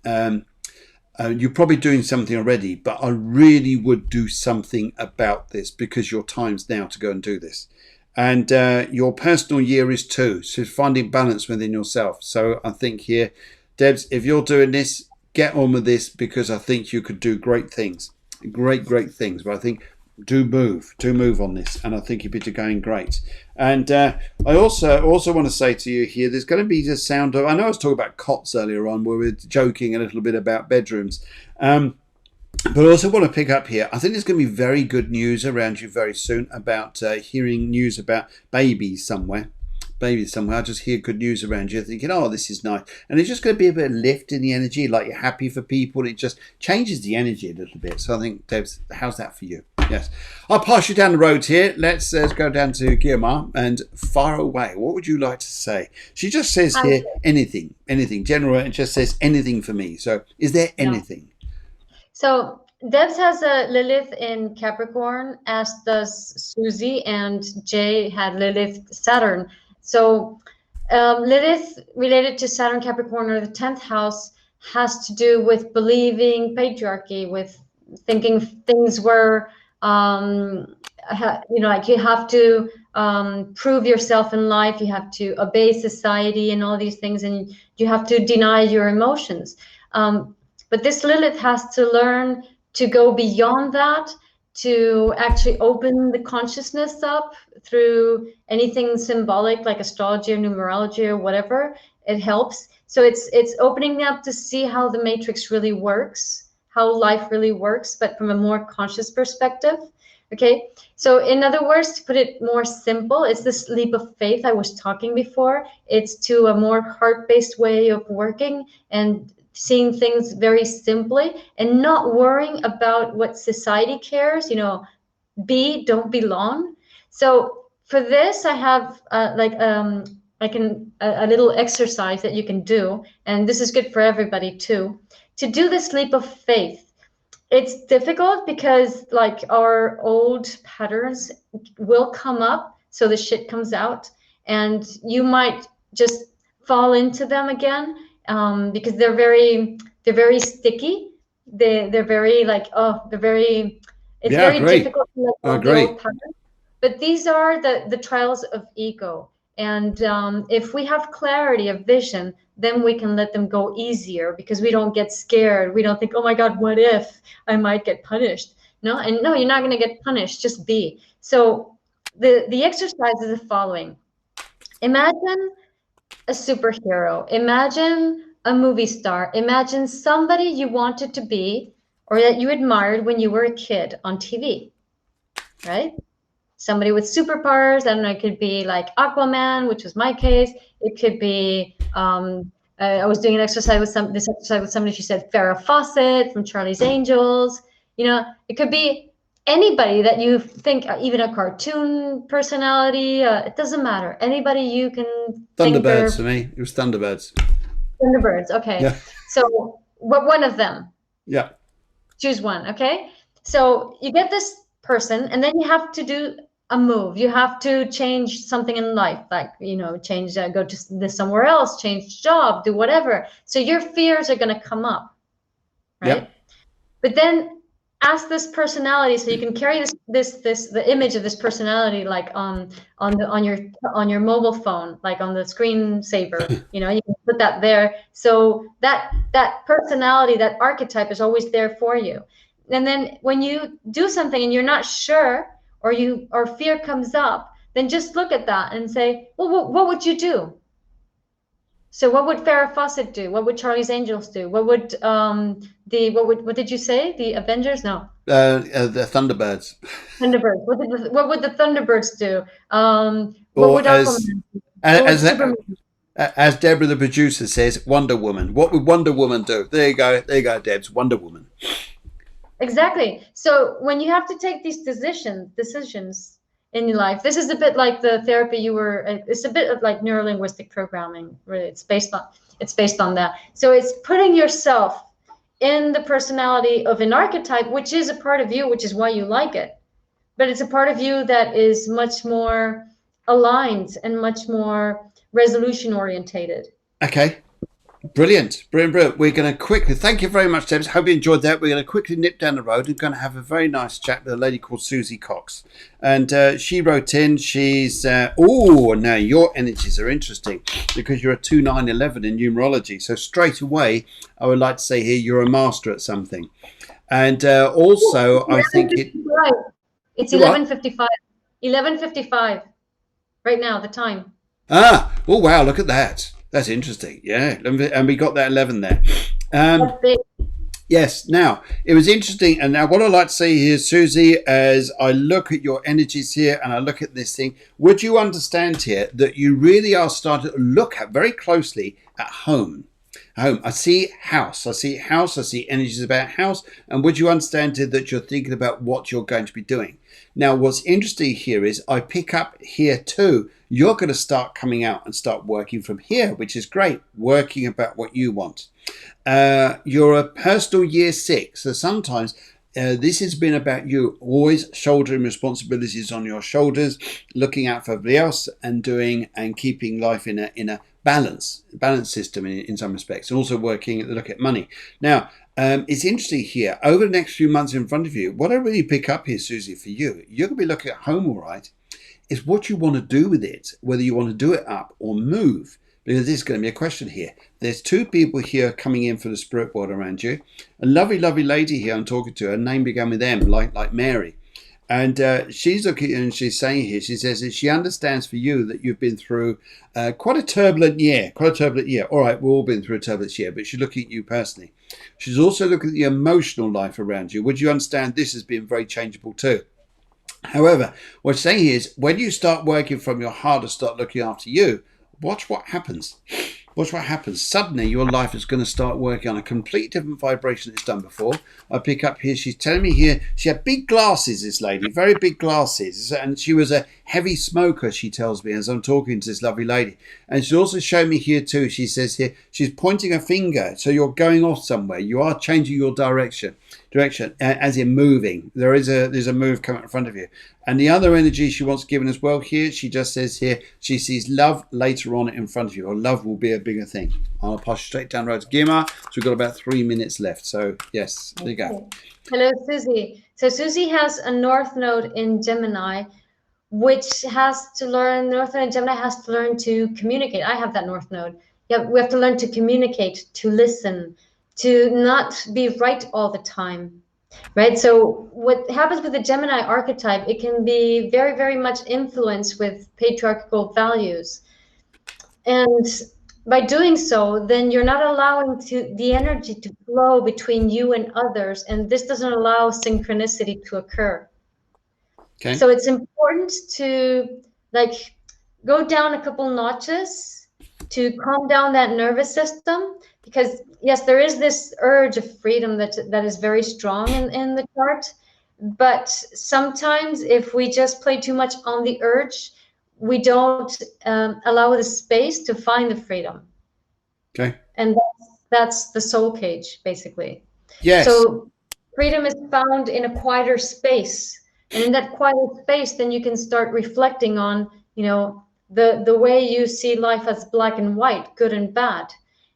Speaker 1: you're probably doing something already, but I really would do something about this, because your time's now to go and do this. And your personal year is 2, so finding balance within yourself. So I think here, Debs, if you're doing this, get on with this, because I think you could do great things, great things. But I think do move on this, and I think you'll be going great. And I also want to say to you here, there's going to be the sound of, I know I was talking about cots earlier on, where we were joking a little bit about bedrooms. But I also want to pick up here, I think there's going to be very good news around you very soon about hearing news about babies somewhere. I just hear good news around you, thinking, oh, this is nice. And it's just going to be a bit of lift in the energy, like you're happy for people. It just changes the energy a little bit. So I think, Debs, how's that for you? Yes. I'll pass you down the road here. Let's go down to Guiomar and far away. What would you like to say? She just says here, anything. General, it just says anything for me. So is there anything?
Speaker 2: So Debs has a Lilith in Capricorn, as does Susie, and Jay had Lilith Saturn. So Lilith related to Saturn Capricorn, or the 10th house, has to do with believing patriarchy, with thinking things were, like you have to prove yourself in life, you have to obey society and all these things, and you have to deny your emotions. But this Lilith has to learn to go beyond that, to actually open the consciousness up through anything symbolic like astrology or numerology or whatever. It helps. So it's opening up to see how the matrix really works, how life really works, but from a more conscious perspective. Okay. So in other words, to put it more simple, it's this leap of faith I was talking before. It's to a more heart-based way of working and seeing things very simply, and not worrying about what society cares, don't belong. So for this, I have a little exercise that you can do, and this is good for everybody too, to do this leap of faith. It's difficult because like our old patterns will come up, so the shit comes out, and you might just fall into them again. Because they're very sticky. They're very like, it's very difficult to let go of the old pattern. But these are the trials of ego. And if we have clarity of vision, then we can let them go easier, because we don't get scared. We don't think, oh my God, what if I might get punished? No, you're not going to get punished. Just be. So the exercise is the following. Imagine a superhero. Imagine a movie star. Imagine somebody you wanted to be, or that you admired when you were a kid on TV, right? Somebody with superpowers. I don't know, it could be like Aquaman, which was my case. It could be, I was doing this exercise with somebody, she said Farrah Fawcett from Charlie's Angels. It could be anybody that you think, even a cartoon personality, it doesn't matter. Anybody you can
Speaker 1: Thunderbirds for me. It was Thunderbirds.
Speaker 2: Thunderbirds, okay. Yeah. So what one of them?
Speaker 1: Yeah.
Speaker 2: Choose one, okay? So you get this person, and then you have to do a move. You have to change something in life, like, change, go to this somewhere else, change job, do whatever. So your fears are going to come up, right? Yep. But then ask this personality, so you can carry the image of this personality, like on your mobile phone, like on the screensaver. You can put that there, so that personality, that archetype, is always there for you. And then when you do something and you're not sure, or fear comes up, then just look at that and say, well, what would you do? So what would Farrah Fawcett do? What would Charlie's Angels do? What did you say? The Avengers? No.
Speaker 1: The Thunderbirds.
Speaker 2: Thunderbirds. What would the Thunderbirds do? What
Speaker 1: Or
Speaker 2: would Aquaman do? What would
Speaker 1: as
Speaker 2: Superman do?
Speaker 1: as Deborah the producer says, Wonder Woman. What would Wonder Woman do? There you go. There you go, Debs. Wonder Woman.
Speaker 2: Exactly. So when you have to take these decisions in your life, this is a bit like the therapy it's a bit of like neurolinguistic programming, really. It's based on that. So it's putting yourself in the personality of an archetype, which is a part of you, which is why you like it. But it's a part of you that is much more aligned and much more resolution orientated.
Speaker 1: Okay. Brilliant. We're going to quickly, thank you very much, Debs. Hope you enjoyed that. We're going to quickly nip down the road and going to have a very nice chat with a lady called Susie Cox. And she wrote in, now your energies are interesting because you're a 2911 in numerology. So straight away, I would like to say here, you're a master at something. And also, I think it...
Speaker 2: Right. It's 11:55. 11:55 right now, the time.
Speaker 1: Oh, wow, look at that. That's interesting. Yeah. And we got that 11 there. Yes. Now, it was interesting. And now what I'd like to say here, Susie, as I look at your energies here and I look at this thing, would you understand here that you really are starting to look at very closely at home? I see house. I see energies about house. And would you understand here that you're thinking about what you're going to be doing? Now, what's interesting here is I pick up here too. You're going to start coming out and start working from here, which is great. Working about what you want. You're a personal year 6. So sometimes this has been about you always shouldering responsibilities on your shoulders, looking out for everybody else and doing and keeping life in a balance system in some respects, and also working look at money. Now, it's interesting here over the next few months in front of you. What I really pick up here, Susie, for you, you're going to be looking at home, all right, is what you want to do with it, whether you want to do it up or move, because this is going to be a question here. There's 2 people here coming in for the spirit world around you. A lovely, lovely lady here I'm talking to. Her name began with M, like Mary. And she's looking and she's saying here, she says that she understands for you that you've been through quite a turbulent year. All right, we've all been through a turbulent year, but she's looking at you personally. She's also looking at the emotional life around you. Would you understand this has been very changeable too? However, what she's saying here is when you start working from your heart and start looking after you, watch what happens. Watch what happens. Suddenly your life is going to start working on a completely different vibration than it's done before. I pick up here, she's telling me here, she had big glasses, this lady, very big glasses. And she was a heavy smoker, she tells me, as I'm talking to this lovely lady. And she's also showing me here too, she says here, she's pointing a finger. So you're going off somewhere. You are changing your direction as in moving. There's a move coming in front of you. And the other energy she wants given as well here, she just says here, she sees love later on in front of you, or love will be a bigger thing. I'll pass you straight down the road to Guiomar. So we've got about 3 minutes left. So yes, there you go.
Speaker 2: Hello, Susie. So Susie has a North Node in Gemini, which has to learn, North Node in Gemini has to learn to communicate. I have that North Node. Yeah, we have to learn to communicate, to listen, to not be right all the time. Right. So what happens with the Gemini archetype, it can be very, very much influenced with patriarchal values. And by doing so, then you're not allowing the energy to flow between you and others. And this doesn't allow synchronicity to occur. Okay. So it's important to go down a couple notches to calm down that nervous system. Because yes, there is this urge of freedom that is very strong in the chart, but sometimes if we just play too much on the urge, we don't allow the space to find the freedom.
Speaker 1: Okay.
Speaker 2: And that's the soul cage, basically.
Speaker 1: Yes.
Speaker 2: So freedom is found in a quieter space, and in that quieter space, then you can start reflecting on, the way you see life as black and white, good and bad.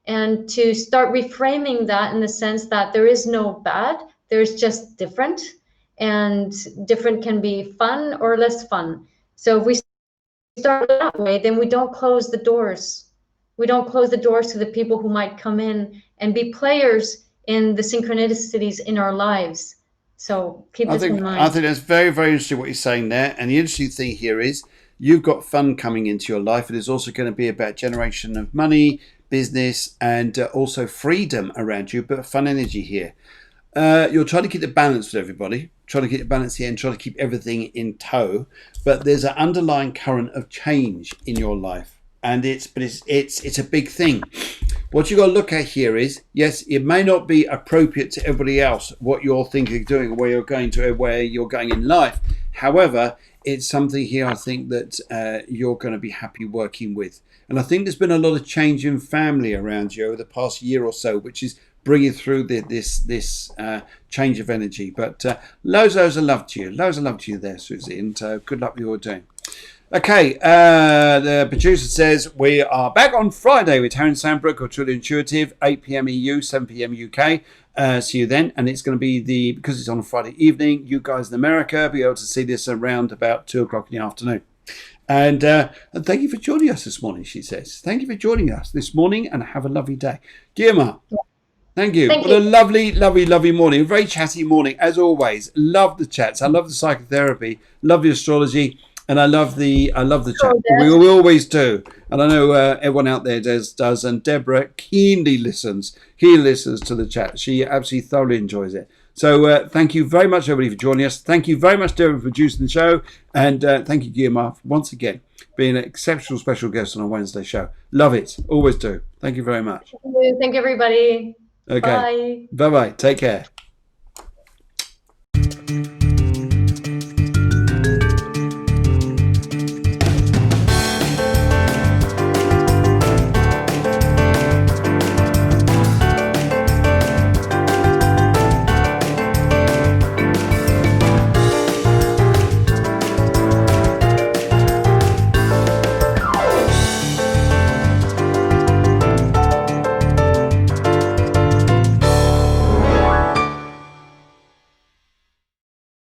Speaker 2: And to start reframing that in the sense that there is no bad, there's just different, and different can be fun or less fun. So if we start that way, then we don't close the doors. We don't close the doors to the people who might come in and be players in the synchronicities in our lives. So keep this in mind.
Speaker 1: I think that's very, very interesting what you're saying there. And the interesting thing here is you've got fun coming into your life. It is also going to be about generation of money, business, and also freedom around you, but fun energy here. You're trying to keep the balance with everybody, trying to keep the balance here and trying to keep everything in tow. But there's an underlying current of change in your life, and it's a big thing. What you got to look at here is, yes, it may not be appropriate to everybody else what you're thinking of doing, or where you're going in life. However, it's something here I think that you're going to be happy working with. And I think there's been a lot of change in family around you over the past year or so, which is bringing through this change of energy. But loads of love to you. Loads of love to you there, Susie. And good luck with what you're doing. Okay, the producer says we are back on Friday with Taryn Sandbrook or Truly Intuitive, 8 p.m. EU, 7 p.m. UK. See you then. And it's going to be because it's on a Friday evening, you guys in America be able to see this around about 2 o'clock in the afternoon. And thank you for joining us this morning, she says. Thank you for joining us this morning and have a lovely day. Guiomar, thank you. What a lovely, lovely, lovely morning. A very chatty morning, as always. Love the chats. I love the psychotherapy. Love the astrology. And I love the chat. We always do. And I know everyone out there does. And Deborah keenly listens. He listens to the chat. She absolutely thoroughly enjoys it. So thank you very much, everybody, for joining us. Thank you very much, Deborah, for producing the show. And thank you, Guiomar, once again, being an exceptional special guest on a Wednesday show. Love it. Always do. Thank you very much.
Speaker 2: Thank you, everybody.
Speaker 1: Okay. Bye. Bye-bye. Take care.